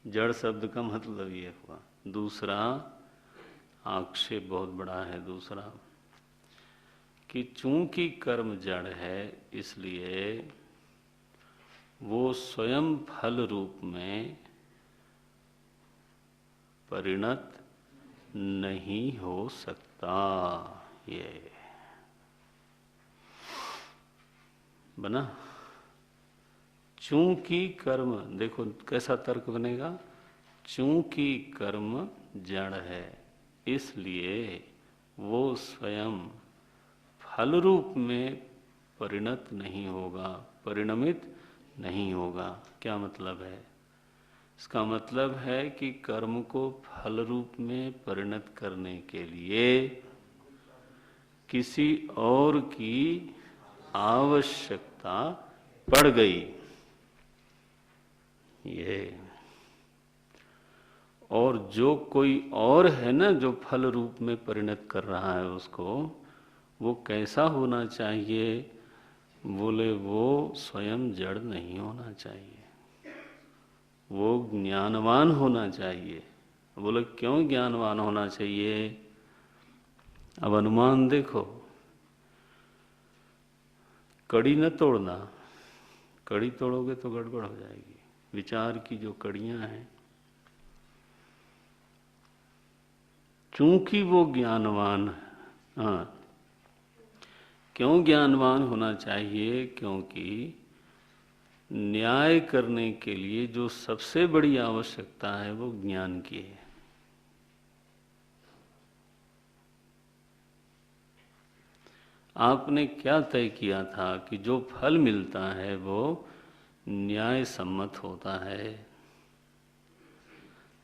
जड़ शब्द का मतलब ये हुआ। दूसरा आक्षेप बहुत बड़ा है, दूसरा कि चूंकि कर्म जड़ है इसलिए वो स्वयं फल रूप में परिणत नहीं हो सकता। ये बना। चूंकि कर्म, देखो कैसा तर्क बनेगा, चूंकि कर्म जड़ है इसलिए वो स्वयं फल रूप में परिणत नहीं होगा, परिणमित नहीं होगा। क्या मतलब है? इसका मतलब है कि कर्म को फल रूप में परिणत करने के लिए किसी और की आवश्यकता पड़ गई। ये और जो कोई और है ना जो फल रूप में परिणत कर रहा है उसको, वो कैसा होना चाहिए? बोले वो स्वयं जड़ नहीं होना चाहिए, वो ज्ञानवान होना चाहिए। बोले क्यों ज्ञानवान होना चाहिए? अब अनुमान देखो, कड़ी न तोड़ना, कड़ी तोड़ोगे तो गड़बड़ हो जाएगी। विचार की जो कड़ियां हैं, चूंकि वो ज्ञानवान, हाँ, क्यों ज्ञानवान होना चाहिए? क्योंकि न्याय करने के लिए जो सबसे बड़ी आवश्यकता है वो ज्ञान की है। आपने क्या तय किया था कि जो फल मिलता है वो न्याय सम्मत होता है।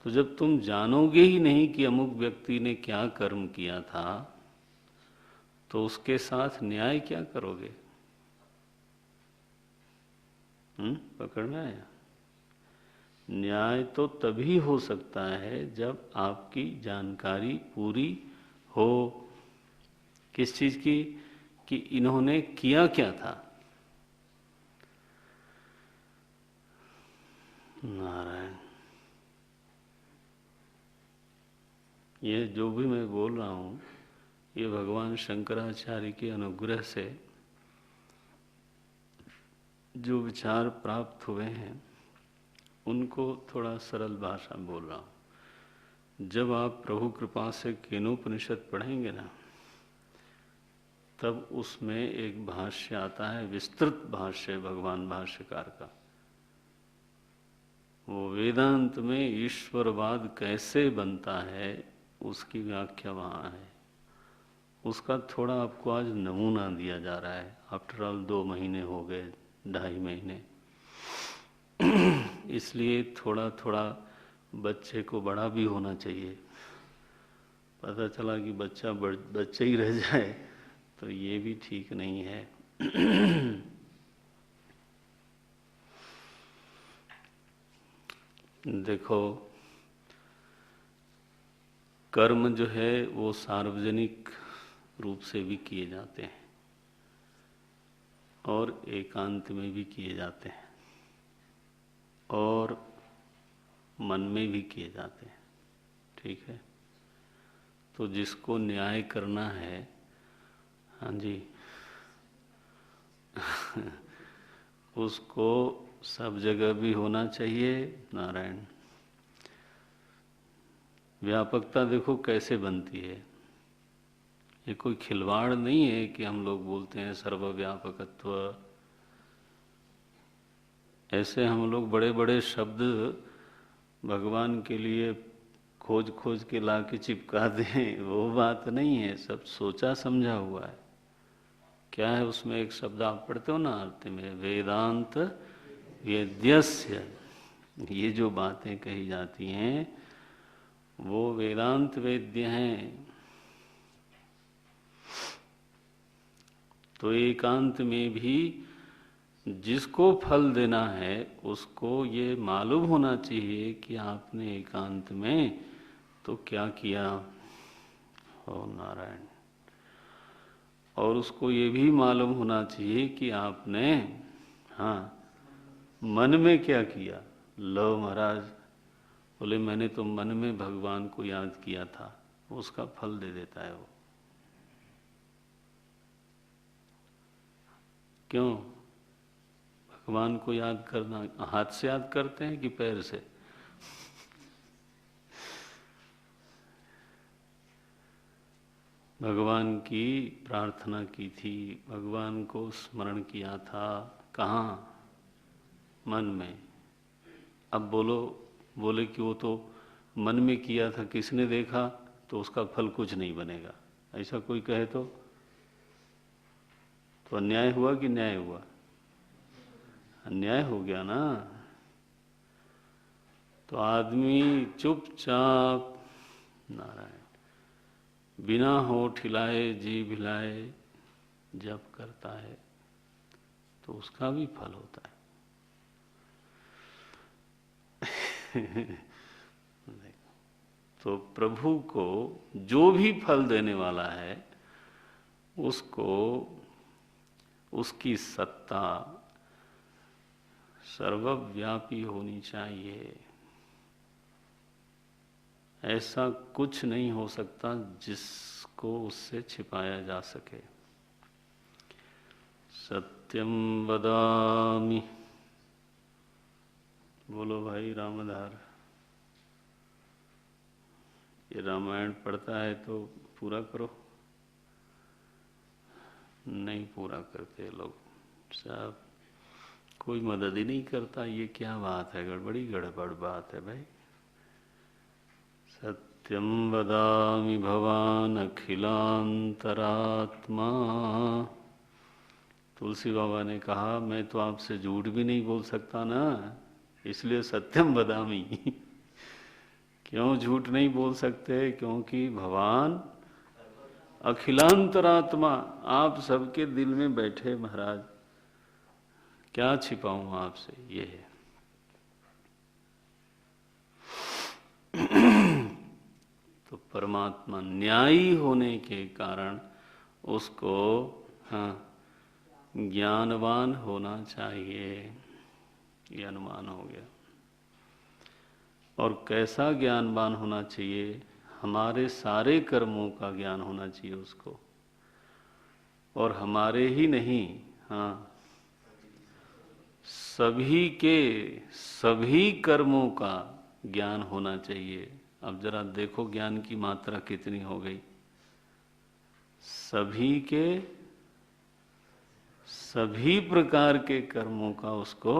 तो जब तुम जानोगे ही नहीं कि अमुक व्यक्ति ने क्या कर्म किया था, तो उसके साथ न्याय क्या करोगे? पकड़ में आया? न्याय तो तभी हो सकता है जब आपकी जानकारी पूरी हो। किस चीज की? कि इन्होंने किया क्या था। नारायण, ये जो भी मैं बोल रहा हूं, ये भगवान शंकराचार्य के अनुग्रह से जो विचार प्राप्त हुए हैं उनको थोड़ा सरल भाषा में बोल रहा हूं। जब आप प्रभु कृपा से केनोपनिषद पढ़ेंगे ना, तब उसमें एक भाष्य आता है, विस्तृत भाष्य भगवान भाष्यकार का। वो वेदांत में ईश्वरवाद कैसे बनता है उसकी व्याख्या वहाँ है। उसका थोड़ा आपको आज नमूना दिया जा रहा है। आफ्टर ऑल 2 महीने हो गए, 2.5 महीने, इसलिए थोड़ा थोड़ा बच्चे को बड़ा भी होना चाहिए। पता चला कि बच्चा ही रह जाए तो ये भी ठीक नहीं है। देखो, कर्म जो है वो सार्वजनिक रूप से भी किए जाते हैं और एकांत में भी किए जाते हैं और मन में भी किए जाते हैं। ठीक है? तो जिसको न्याय करना है, हाँ जी, उसको सब जगह भी होना चाहिए। नारायण, व्यापकता देखो कैसे बनती है। ये कोई खिलवाड़ नहीं है कि हम लोग बोलते हैं सर्वव्यापकत्व। ऐसे हम लोग बड़े बड़े शब्द भगवान के लिए खोज खोज के ला के चिपका दें, वो बात नहीं है। सब सोचा समझा हुआ है। क्या है उसमें? एक शब्द आप पढ़ते हो ना आरती में, वेदांत वेद्यस्य। ये जो बातें कही जाती हैं वो वेदांत वेद्य हैं। तो एकांत में भी जिसको फल देना है उसको ये मालूम होना चाहिए कि आपने एकांत में तो क्या किया। ओ नारायण। और उसको ये भी मालूम होना चाहिए कि आपने, हाँ, मन में क्या किया। लो महाराज, बोले मैंने तो मन में भगवान को याद किया था, उसका फल दे देता है वो। क्यों? भगवान को याद करना हाथ से याद करते हैं कि पैर से? भगवान की प्रार्थना की थी, भगवान को स्मरण किया था। कहाँ? मन में। अब बोले कि वो तो मन में किया था, किसने देखा? तो उसका फल कुछ नहीं बनेगा। ऐसा कोई कहे तो अन्याय हुआ कि न्याय हुआ? अन्याय हो गया ना। तो आदमी चुपचाप नारायण बिना होठ हिलाए जीभ हिलाए जप करता है तो उसका भी फल होता है। तो प्रभु को जो भी फल देने वाला है उसको उसकी सत्ता सर्वव्यापी होनी चाहिए। ऐसा कुछ नहीं हो सकता जिसको उससे छिपाया जा सके। सत्यम वदामि। बोलो भाई रामधार। ये रामायण पढ़ता है तो पूरा करो। नहीं पूरा करते लोग, सब कोई मदद ही नहीं करता। ये क्या बात है? गड़बड़ बात है भाई। सत्यम वदामि भवान अखिलांतरात्मा। तुलसी बाबा ने कहा मैं तो आपसे झूठ भी नहीं बोल सकता ना, इसलिए सत्यम वदामि। क्यों झूठ नहीं बोल सकते? क्योंकि भगवान अखिलांतरात्मा, आप सबके दिल में बैठे महाराज, क्या छिपाऊं आपसे? ये है। तो परमात्मा न्यायी होने के कारण उसको ज्ञानवान होना चाहिए। ये अनुमान हो गया। और कैसा ज्ञानवान होना चाहिए? हमारे सारे कर्मों का ज्ञान होना चाहिए उसको, और हमारे ही नहीं, सभी के सभी कर्मों का ज्ञान होना चाहिए। अब जरा देखो ज्ञान की मात्रा कितनी हो गई। सभी के सभी प्रकार के कर्मों का उसको,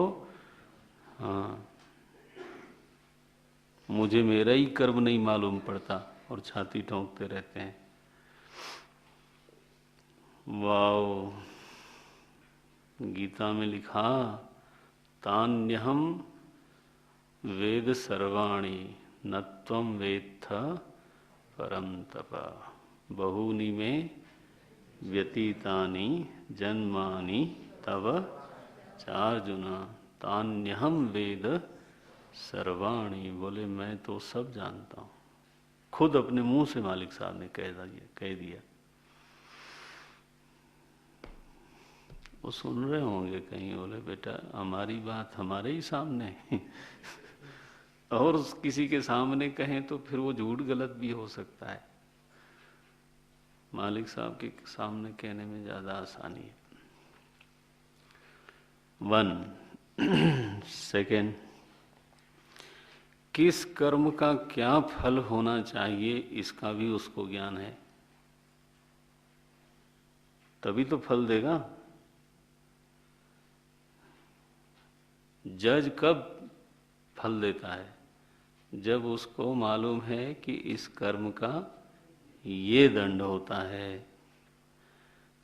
मुझे मेरा ही कर्म नहीं मालूम पड़ता और छाती ठोंकते रहते हैं। वाओ, गीता में लिखा तान्यहम वेद सर्वाणि न त्वं वेत्थ परम तप बहूनि में व्यतीतानि जन्मानि तव चार्जुन तान्यहम वेद सर्वाणि। बोले मैं तो सब जानता हूँ। खुद अपने मुंह से मालिक साहब ने कह दिया। वो सुन रहे होंगे कहीं, बोले बेटा हमारी बात हमारे ही सामने और किसी के सामने कहें तो फिर वो झूठ गलत भी हो सकता है। मालिक साहब के सामने कहने में ज्यादा आसानी है। 1 सेकेंड, किस कर्म का क्या फल होना चाहिए इसका भी उसको ज्ञान है, तभी तो फल देगा। जज कब फल देता है? जब उसको मालूम है कि इस कर्म का ये दंड होता है।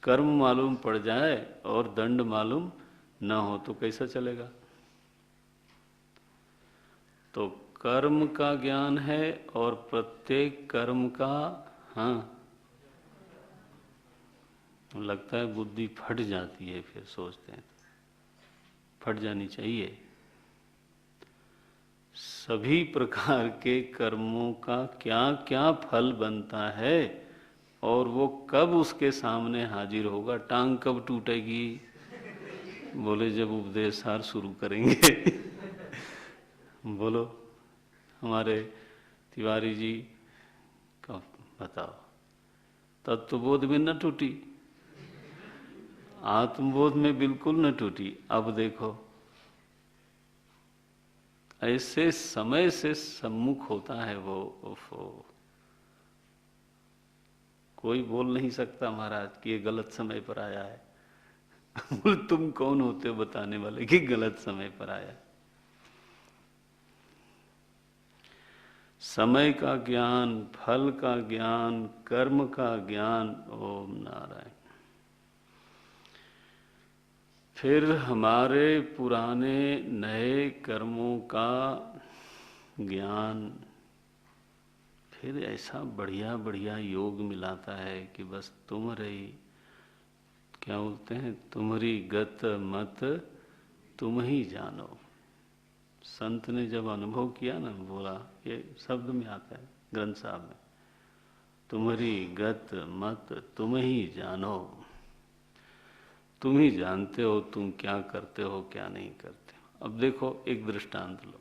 कर्म मालूम पड़ जाए और दंड मालूम न हो तो कैसा चलेगा? तो कर्म का ज्ञान है और प्रत्येक कर्म का, लगता है बुद्धि फट जाती है, फिर सोचते हैं फट जानी चाहिए। सभी प्रकार के कर्मों का क्या क्या फल बनता है और वो कब उसके सामने हाजिर होगा। टांग कब टूटेगी? बोले जब उपदेश सार शुरू करेंगे। बोलो हमारे तिवारी जी का बताओ, तत्वबोध में न टूटी, आत्मबोध में बिल्कुल न टूटी। अब देखो ऐसे समय से सम्मुख होता है वो। कोई बोल नहीं सकता महाराज कि ये गलत समय पर आया है। बोले तुम कौन होते हो बताने वाले कि गलत समय पर आया। समय का ज्ञान, फल का ज्ञान, कर्म का ज्ञान। ओम नारायण। फिर हमारे पुराने नए कर्मों का ज्ञान, फिर ऐसा बढ़िया बढ़िया योग मिलाता है कि बस तुम रही, क्या बोलते हैं, तुम्हारी गत मत तुम ही जानो। संत ने जब अनुभव किया ना, बोला, ये शब्द में आता है ग्रंथ साहब में, तुम्हारी गत मत तुम ही जानो। तुम ही जानते हो तुम क्या करते हो क्या नहीं करते हो। अब देखो एक दृष्टांत लो।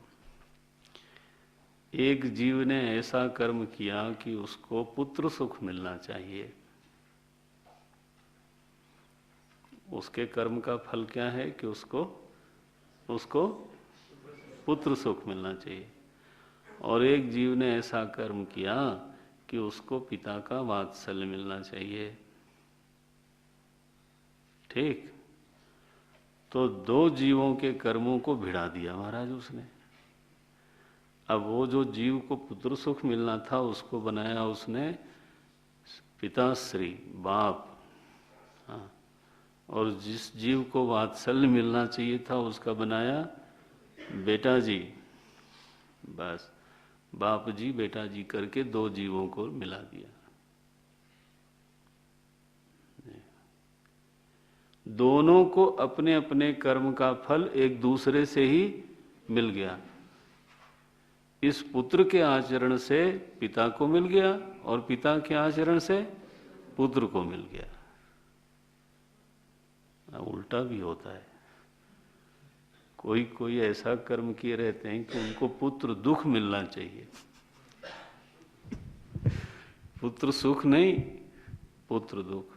एक जीव ने ऐसा कर्म किया कि उसको पुत्र सुख मिलना चाहिए। उसके कर्म का फल क्या है कि उसको पुत्र सुख मिलना चाहिए। और एक जीव ने ऐसा कर्म किया कि उसको पिता का वात्सल्य मिलना चाहिए। ठीक, तो दो जीवों के कर्मों को भिड़ा दिया महाराज उसने। अब वो जो जीव को पुत्र सुख मिलना था उसको बनाया उसने पिताश्री, बाप। हाँ, और जिस जीव को वात्सल्य मिलना चाहिए था उसका बनाया बेटा जी। बस बाप जी बेटा जी करके दो जीवों को मिला दिया। दोनों को अपने अपने कर्म का फल एक दूसरे से ही मिल गया। इस पुत्र के आचरण से पिता को मिल गया और पिता के आचरण से पुत्र को मिल गया। उल्टा भी होता है। कोई कोई ऐसा कर्म किए रहते हैं कि उनको पुत्र दुख मिलना चाहिए। पुत्र सुख नहीं, पुत्र दुख।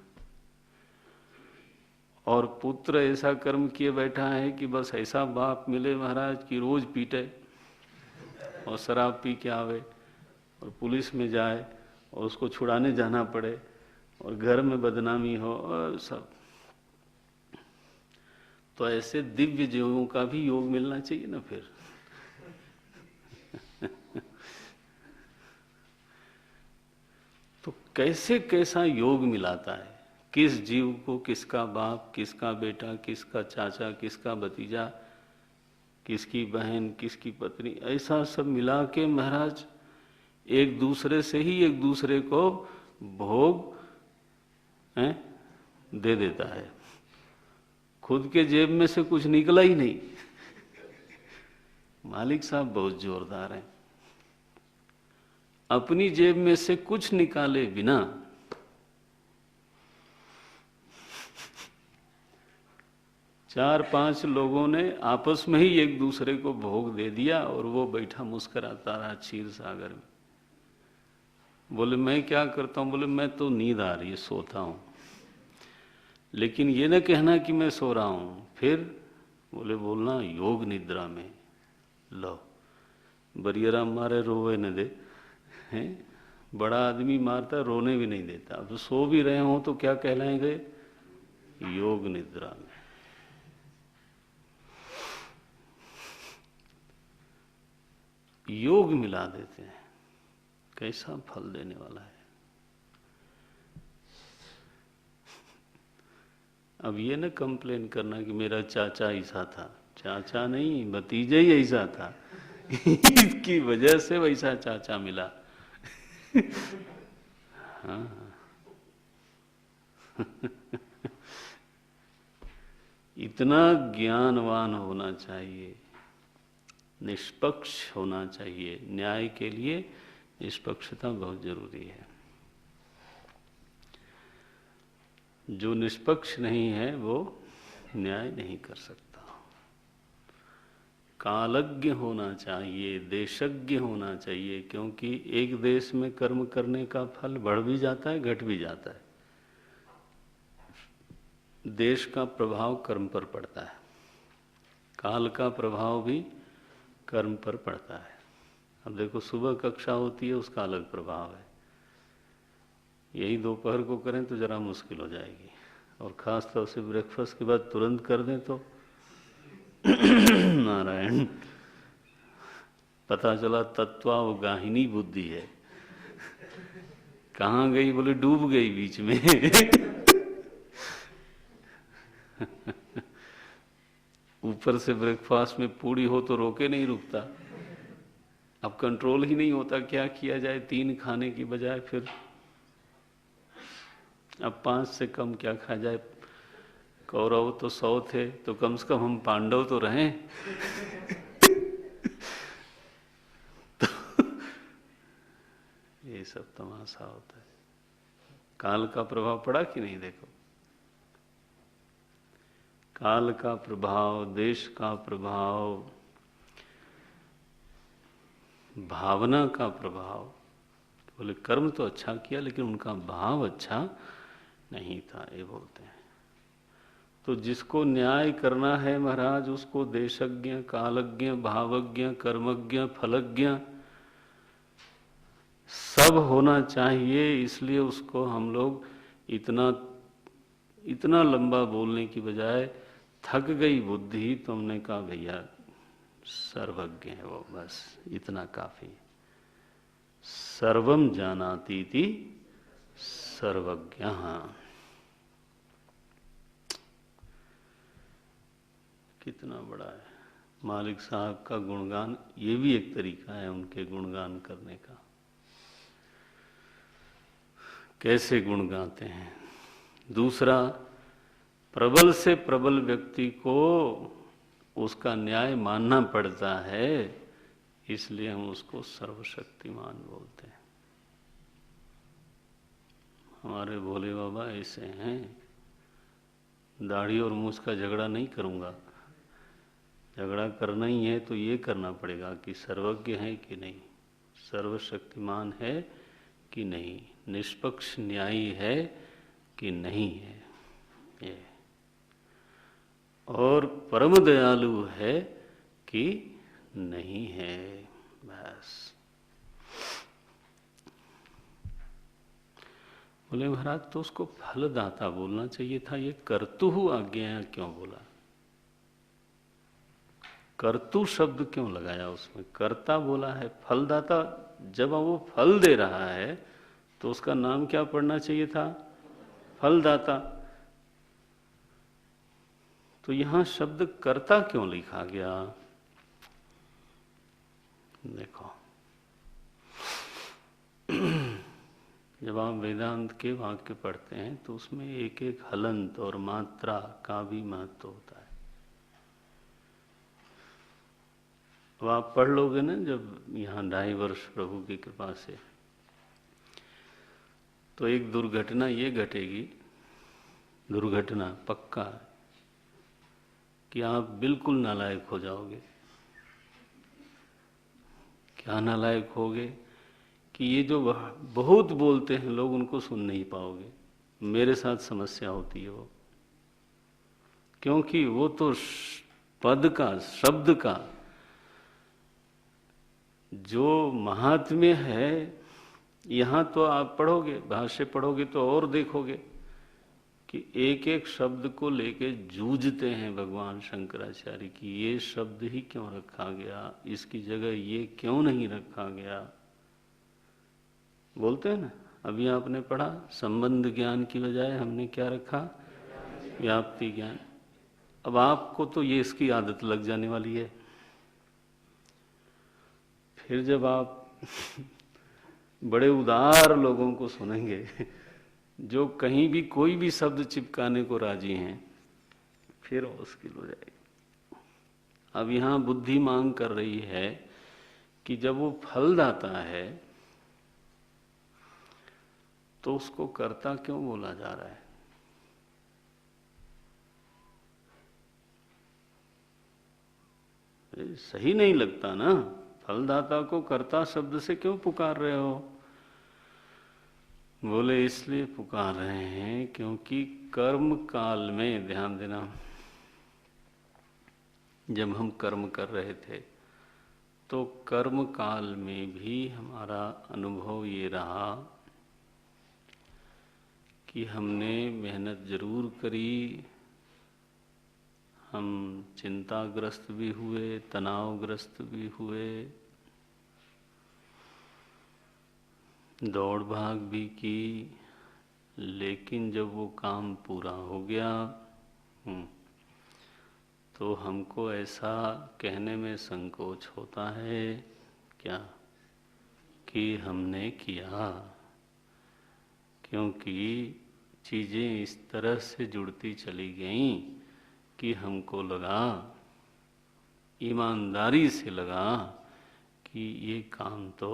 और पुत्र ऐसा कर्म किए बैठा है कि बस ऐसा बाप मिले महाराज कि रोज पीटे और शराब पी के आवे और पुलिस में जाए और उसको छुड़ाने जाना पड़े और घर में बदनामी हो और सब। तो ऐसे दिव्य जीवों का भी योग मिलना चाहिए ना फिर। तो कैसे कैसा योग मिलाता है, किस जीव को किसका बाप, किसका बेटा, किसका चाचा, किसका भतीजा, किसकी बहन, किसकी पत्नी, ऐसा सब मिला के महाराज एक दूसरे से ही एक दूसरे को भोग दे देता है। खुद के जेब में से कुछ निकला ही नहीं। मालिक साहब बहुत जोरदार हैं। अपनी जेब में से कुछ निकाले बिना चार पांच लोगों ने आपस में ही एक दूसरे को भोग दे दिया और वो बैठा मुस्कुराता रहा क्षीर सागर में। बोले मैं क्या करता हूं? बोले मैं तो नींद आ रही है, सोता हूं, लेकिन ये न कहना कि मैं सो रहा हूं। फिर बोले बोलना योग निद्रा में। लो बरियरा मारे रोवे न दे, हैं? बड़ा आदमी मारता रोने भी नहीं देता। अब सो भी रहे हो तो क्या कहलाएंगे? योग निद्रा में। योग मिला देते हैं, कैसा फल देने वाला है। अब ये न कंप्लेन करना कि मेरा चाचा ऐसा था। चाचा नहीं, भतीजा ही ऐसा था। इसकी वजह से वैसा चाचा मिला। हाँ। इतना ज्ञानवान होना चाहिए, निष्पक्ष होना चाहिए। न्याय के लिए निष्पक्षता बहुत जरूरी है। जो निष्पक्ष नहीं है वो न्याय नहीं कर सकता। कालज्ञ होना चाहिए, देशज्ञ होना चाहिए, क्योंकि एक देश में कर्म करने का फल बढ़ भी जाता है, घट भी जाता है। देश का प्रभाव कर्म पर पड़ता है, काल का प्रभाव भी कर्म पर पड़ता है। अब देखो सुबह कक्षा होती है, उसका अलग प्रभाव है। यही दोपहर को करें तो जरा मुश्किल हो जाएगी, और खास तौर से ब्रेकफास्ट के बाद तुरंत कर दें तो नारायण, पता चला तत्वावगाहिनी बुद्धि है। कहाँ गई? बोले डूब गई बीच में। ऊपर से ब्रेकफास्ट में पूड़ी हो तो रोके नहीं रुकता, अब कंट्रोल ही नहीं होता, क्या किया जाए? 3 खाने की बजाय फिर अब 5 से कम क्या खा जाए? कौरव तो 100 थे, तो कम से कम हम पांडव तो रहें। तो ये सब तमाशा होता है। काल का प्रभाव पड़ा कि नहीं? देखो, काल का प्रभाव, देश का प्रभाव, भावना का प्रभाव। बोले कर्म तो अच्छा किया लेकिन उनका भाव अच्छा नहीं था, ये बोलते हैं। तो जिसको न्याय करना है महाराज, उसको देशज्ञ, कालज्ञ, भावज्ञ, कर्मज्ञ, फलज्ञ सब होना चाहिए। इसलिए उसको हम लोग इतना लंबा बोलने की बजाय थक गई बुद्धि, तो हमने कहा भैया सर्वज्ञ है वो, बस इतना काफी। सर्वम जानाति इति सर्वज्ञः। कितना बड़ा है मालिक साहब का गुणगान। ये भी एक तरीका है उनके गुणगान करने का। कैसे गुण गाते हैं। दूसरा, प्रबल से प्रबल व्यक्ति को उसका न्याय मानना पड़ता है, इसलिए हम उसको सर्वशक्तिमान बोलते हैं। हमारे भोले बाबा ऐसे हैं, दाढ़ी और मूछ का झगड़ा नहीं करूंगा। झगड़ा करना ही है तो ये करना पड़ेगा कि सर्वज्ञ है कि नहीं, सर्वशक्तिमान है कि नहीं, निष्पक्ष न्यायी है कि नहीं है ये, और परम दयालु है कि नहीं है। बस। बोले महाराज तो उसको फलदाता बोलना चाहिए था, ये कर्तु आज्ञा क्यों बोला? कर्तु शब्द क्यों लगाया उसमें? कर्ता बोला है, फलदाता। जब वो फल दे रहा है तो उसका नाम क्या पड़ना चाहिए था? फलदाता। तो यहां शब्द कर्ता क्यों लिखा गया? देखो, जब आप वेदांत के वाक्य पढ़ते हैं तो उसमें एक एक हलंत और मात्रा का भी महत्व होता है। अब आप पढ़ लोगे ना जब यहाँ 2.5 वर्ष प्रभु की कृपा से, तो एक दुर्घटना ये घटेगी, दुर्घटना पक्का, कि आप बिल्कुल नालायक हो जाओगे। क्या नालायक होगे? कि ये जो बहुत बोलते हैं लोग, उनको सुन नहीं पाओगे। मेरे साथ समस्या होती है वो, क्योंकि वो तो पद का, शब्द का जो महात्म्य है, यहाँ तो आप पढ़ोगे, भाष्य पढ़ोगे तो और देखोगे कि एक एक शब्द को लेके जूझते हैं भगवान शंकराचार्य की ये शब्द ही क्यों रखा गया, इसकी जगह ये क्यों नहीं रखा गया। बोलते हैं ना, अभी आपने पढ़ा संबंध ज्ञान की बजाय हमने क्या रखा? व्याप्ति ज्ञान। अब आपको तो ये इसकी आदत लग जाने वाली है। फिर जब आप बड़े उदार लोगों को सुनेंगे जो कहीं भी कोई भी शब्द चिपकाने को राजी हैं, फिर मुश्किल हो जाएगी। अब यहाँ बुद्धि मांग कर रही है कि जब वो फलदाता है तो उसको कर्ता क्यों बोला जा रहा है? सही नहीं लगता ना। फलदाता को कर्ता शब्द से क्यों पुकार रहे हो? बोले इसलिए पुकार रहे हैं क्योंकि कर्म काल में, ध्यान देना, जब हम कर्म कर रहे थे तो कर्म काल में भी हमारा अनुभव ये रहा कि हमने मेहनत जरूर करी, हम चिंताग्रस्त भी हुए, तनावग्रस्त भी हुए, दौड़ भाग भी की, लेकिन जब वो काम पूरा हो गया तो हमको ऐसा कहने में संकोच होता है क्या कि हमने किया, क्योंकि चीज़ें इस तरह से जुड़ती चली गईं कि हमको लगा, ईमानदारी से लगा कि ये काम तो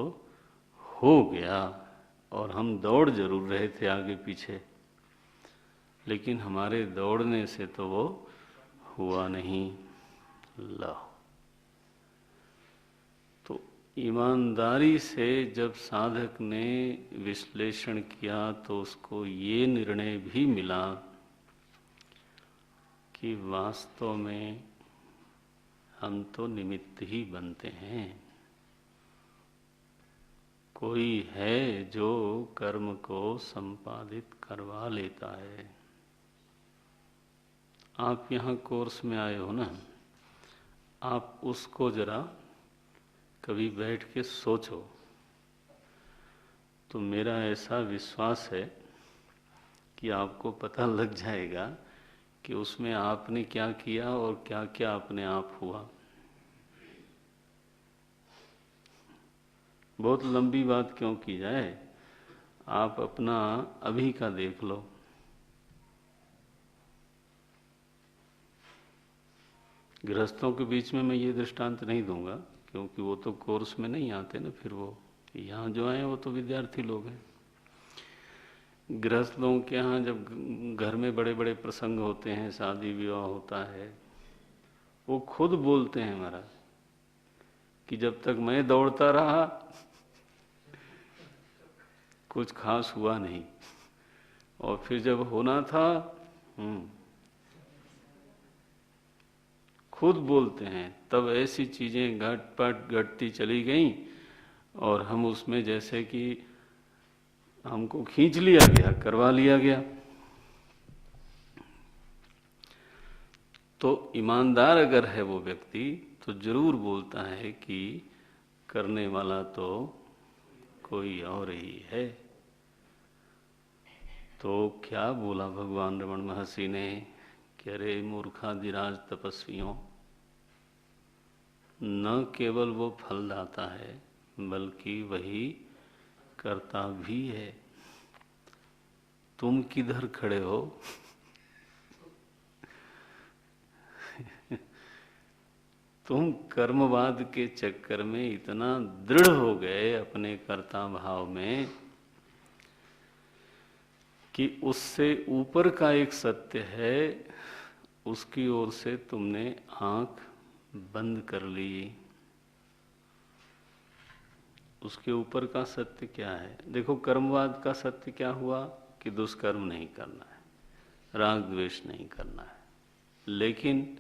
हो गया। और हम दौड़ जरूर रहे थे आगे पीछे, लेकिन हमारे दौड़ने से तो वो हुआ नहीं। ला तो ईमानदारी से जब साधक ने विश्लेषण किया तो उसको ये निर्णय भी मिला कि वास्तव में हम तो निमित्त ही बनते हैं। कोई है जो कर्म को संपादित करवा लेता है। आप यहाँ कोर्स में आए हो ना, आप उसको जरा कभी बैठ के सोचो, तो मेरा ऐसा विश्वास है कि आपको पता लग जाएगा कि उसमें आपने क्या किया और क्या क्या अपने आप हुआ। बहुत लंबी बात क्यों की जाए, आप अपना अभी का देख लो। गृहस्थों के बीच में मैं ये दृष्टांत नहीं दूंगा, क्योंकि वो तो कोर्स में नहीं आते ना, फिर वो यहाँ जो आए वो तो विद्यार्थी लोग हैं। गृहस्थ लोगों के यहाँ जब घर में बड़े बड़े प्रसंग होते हैं, शादी विवाह होता है, वो खुद बोलते हैं महाराज कि जब तक मैं दौड़ता रहा कुछ खास हुआ नहीं, और फिर जब होना था खुद बोलते हैं, तब ऐसी चीजें घटपट घटती चली गईं और हम उसमें जैसे कि हमको खींच लिया गया, करवा लिया गया। तो ईमानदार अगर है वो व्यक्ति तो जरूर बोलता है कि करने वाला तो कोई और ही है। तो क्या बोला भगवान रमण महर्षि ने कि अरे मूर्खाधिराज तपस्वियों, न केवल वो फलदाता है बल्कि वही कर्ता भी है। तुम किधर खड़े हो? तुम कर्मवाद के चक्कर में इतना दृढ़ हो गए अपने कर्ता भाव में कि उससे ऊपर का एक सत्य है, उसकी ओर से तुमने आंख बंद कर ली। उसके ऊपर का सत्य क्या है? देखो, कर्मवाद का सत्य क्या हुआ कि दुष्कर्म नहीं करना है, राग द्वेष नहीं करना है, लेकिन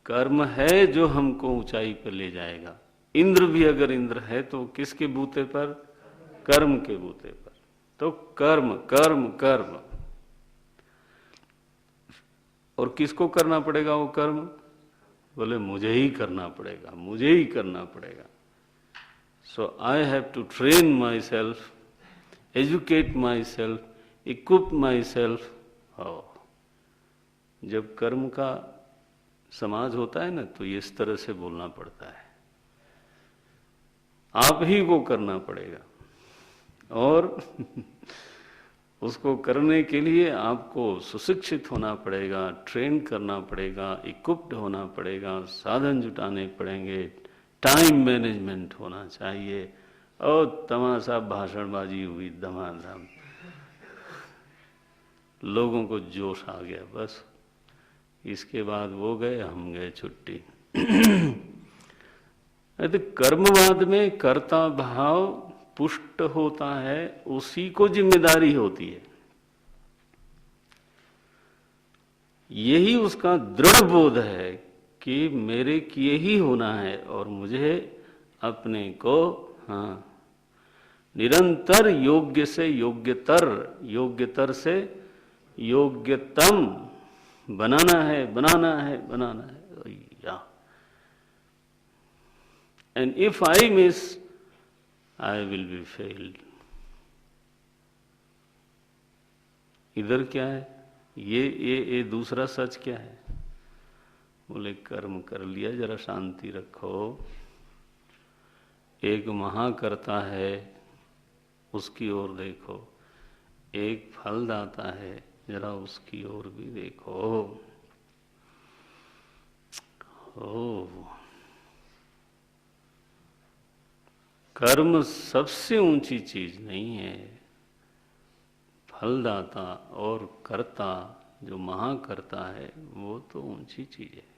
कर्म है जो हमको ऊंचाई पर ले जाएगा। इंद्र भी अगर इंद्र है तो किसके बूते पर? कर्म के बूते पर। तो कर्म कर्म कर्म, और किसको करना पड़ेगा वो कर्म? बोले मुझे ही करना पड़ेगा, मुझे ही करना पड़ेगा। So I have to train myself, educate myself, equip myself. जब कर्म का समाज होता है ना तो ये इस तरह से बोलना पड़ता है, आप ही को करना पड़ेगा। और उसको करने के लिए आपको सुशिक्षित होना पड़ेगा, ट्रेन करना पड़ेगा, इक्विप्ड होना पड़ेगा, साधन जुटाने पड़ेंगे, टाइम मैनेजमेंट होना चाहिए। और तमाशा भाषणबाजी हुई धमाधम, लोगों को जोश आ गया, बस इसके बाद वो गए, हम गए छुट्टी। तो कर्मवाद में कर्ता भाव पुष्ट होता है, उसी को जिम्मेदारी होती है, यही उसका दृढ़ बोध है कि मेरे किए ही होना है और मुझे अपने को निरंतर योग्य से योग्यतर, योग्यतर से योग्यतम बनाना है, बनाना है, बनाना है। And if I miss, I will be failed. इधर क्या है, ये दूसरा सच क्या है? बोले कर्म कर लिया, जरा शांति रखो। एक महाकर्ता है, उसकी ओर देखो। एक फलदाता है, जरा उसकी ओर भी देखो। ओ, कर्म सबसे ऊंची चीज नहीं है। फलदाता और कर्ता, जो महाकर्ता है, वो तो ऊंची चीज है।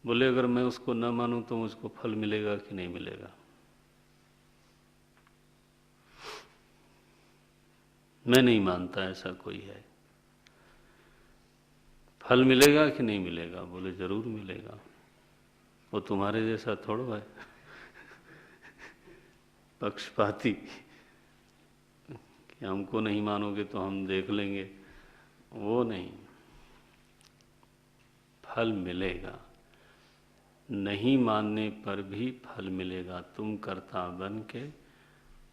बोले अगर मैं उसको न मानूं तो मुझको फल मिलेगा कि नहीं मिलेगा? मैं नहीं मानता ऐसा कोई है। फल मिलेगा कि नहीं मिलेगा? बोले जरूर मिलेगा। वो तुम्हारे जैसा थोड़ा है पक्षपाती कि हमको नहीं मानोगे तो हम देख लेंगे, वो नहीं। फल मिलेगा, नहीं मानने पर भी फल मिलेगा। तुम कर्ता बन के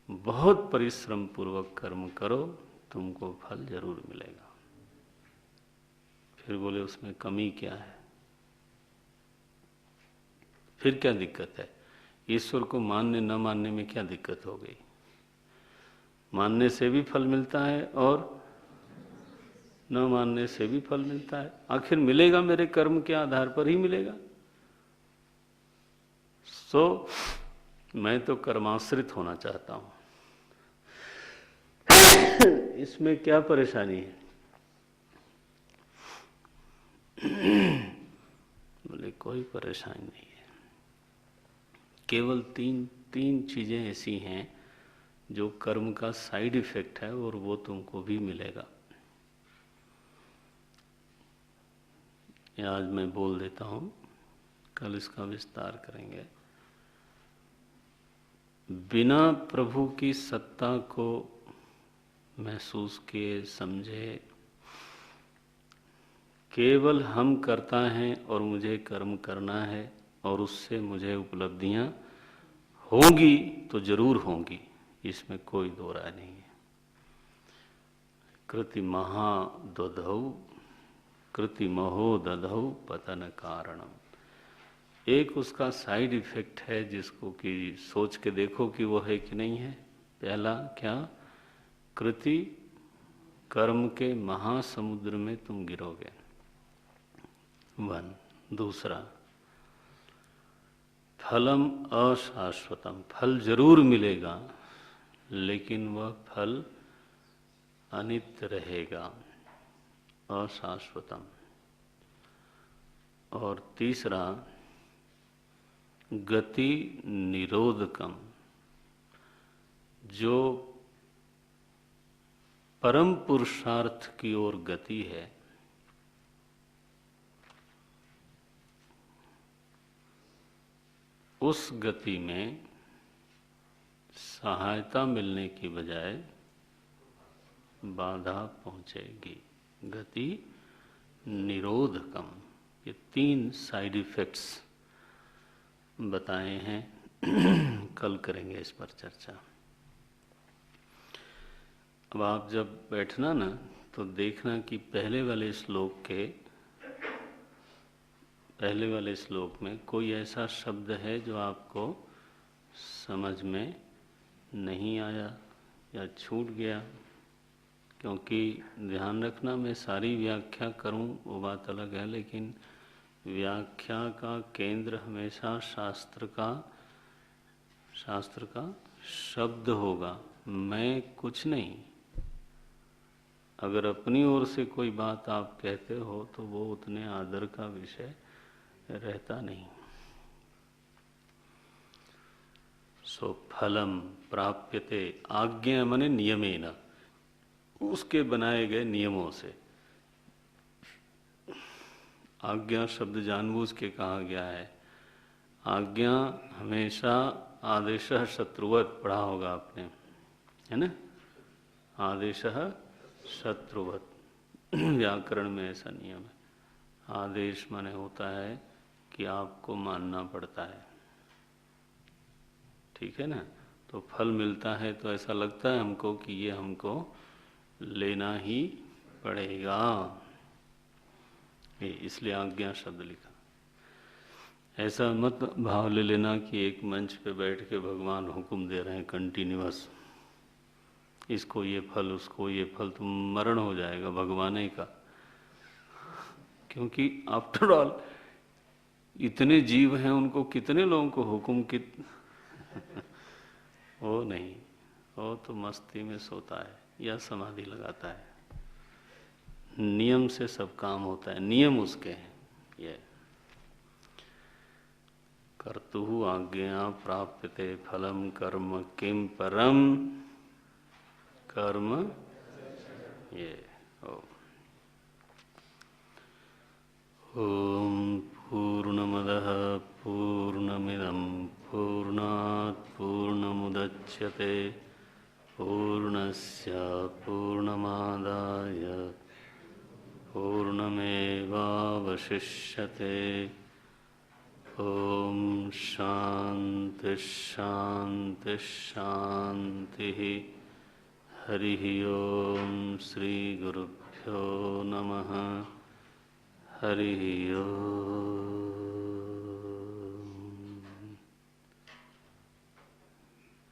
बहुत परिश्रम पूर्वक कर्म करो, तुमको फल जरूर मिलेगा। फिर बोले उसमें कमी क्या है? फिर क्या दिक्कत है? ईश्वर को मानने न मानने में क्या दिक्कत हो गई? मानने से भी फल मिलता है और न मानने से भी फल मिलता है। आखिर मिलेगा मेरे कर्म के आधार पर ही मिलेगा। सो मैं तो कर्माश्रित होना चाहता हूं। इसमें क्या परेशानी है? बोले कोई परेशानी नहीं है। केवल तीन चीजें ऐसी हैं जो कर्म का साइड इफेक्ट है और वो तुमको भी मिलेगा। ये आज मैं बोल देता हूं, कल इसका विस्तार करेंगे। बिना प्रभु की सत्ता को महसूस किए समझे, केवल हम करता हैं और मुझे कर्म करना है और उससे मुझे उपलब्धियां होंगी तो जरूर होंगी, इसमें कोई दो राय नहीं है। कृति महादधौ, कृति महो दधौ पतन कारणम। एक उसका साइड इफेक्ट है जिसको कि सोच के देखो कि वो है कि नहीं है। पहला क्या? कृति, कर्म के महासमुद्र में तुम गिरोगे। वन। दूसरा, फलम अशाश्वतम। फल जरूर मिलेगा लेकिन वह फल अनित्य रहेगा, अशाश्वतम। और तीसरा, गति निरोधकम। जो परम पुरुषार्थ की ओर गति है, उस गति में सहायता मिलने की बजाय बाधा पहुंचेगी। गति निरोधकम। ये तीन साइड इफेक्ट्स बताए हैं। कल करेंगे इस पर चर्चा। अब आप जब बैठना ना तो देखना कि पहले वाले श्लोक में कोई ऐसा शब्द है जो आपको समझ में नहीं आया या छूट गया। क्योंकि ध्यान रखना, मैं सारी व्याख्या करूं वो बात अलग है, लेकिन व्याख्या का केंद्र हमेशा शास्त्र का शब्द होगा, मैं कुछ नहीं। अगर अपनी ओर से कोई बात आप कहते हो तो वो उतने आदर का विषय रहता नहीं। सो फलम प्राप्यते आज्ञा मने नियमेन, उसके बनाए गए नियमों से। आज्ञा शब्द जानबूझ के कहा गया है। आज्ञा हमेशा आदेशः शत्रुवत पढ़ा होगा आपने, है ना? आदेशः शत्रुवत व्याकरण में ऐसा नियम है। आदेश माने होता है कि आपको मानना पड़ता है, ठीक है ना? तो फल मिलता है तो ऐसा लगता है हमको कि ये हमको लेना ही पड़ेगा। ये इसलिए आज्ञा शब्द लिखा। ऐसा मत भाव ले लेना कि एक मंच पे बैठ के भगवान हुक्म दे रहे हैं कंटिन्यूअस, इसको ये फल उसको ये फल, तो मरण हो जाएगा भगवान ही का। क्योंकि आफ्टर ऑल इतने जीव हैं, उनको कितने लोगों को हुक्म वो नहीं, वो तो मस्ती में सोता है या समाधि लगाता है। नियम से सब काम होता है, नियम उसके हैं। ये कर्तुः आज्ञा प्राप्यते फलम कर्म किम परम, कर्म ये। ओम पूर्णमदः पूर्णमिदं पूर्णात् पूर्णमुदच्यते पूर्णस्य पूर्णमादाय पूर्णमेवावशिष्यते। ओम शांति शांति शांति। हरि ओम श्री गुरुभ्यो नमः। हरि ओम।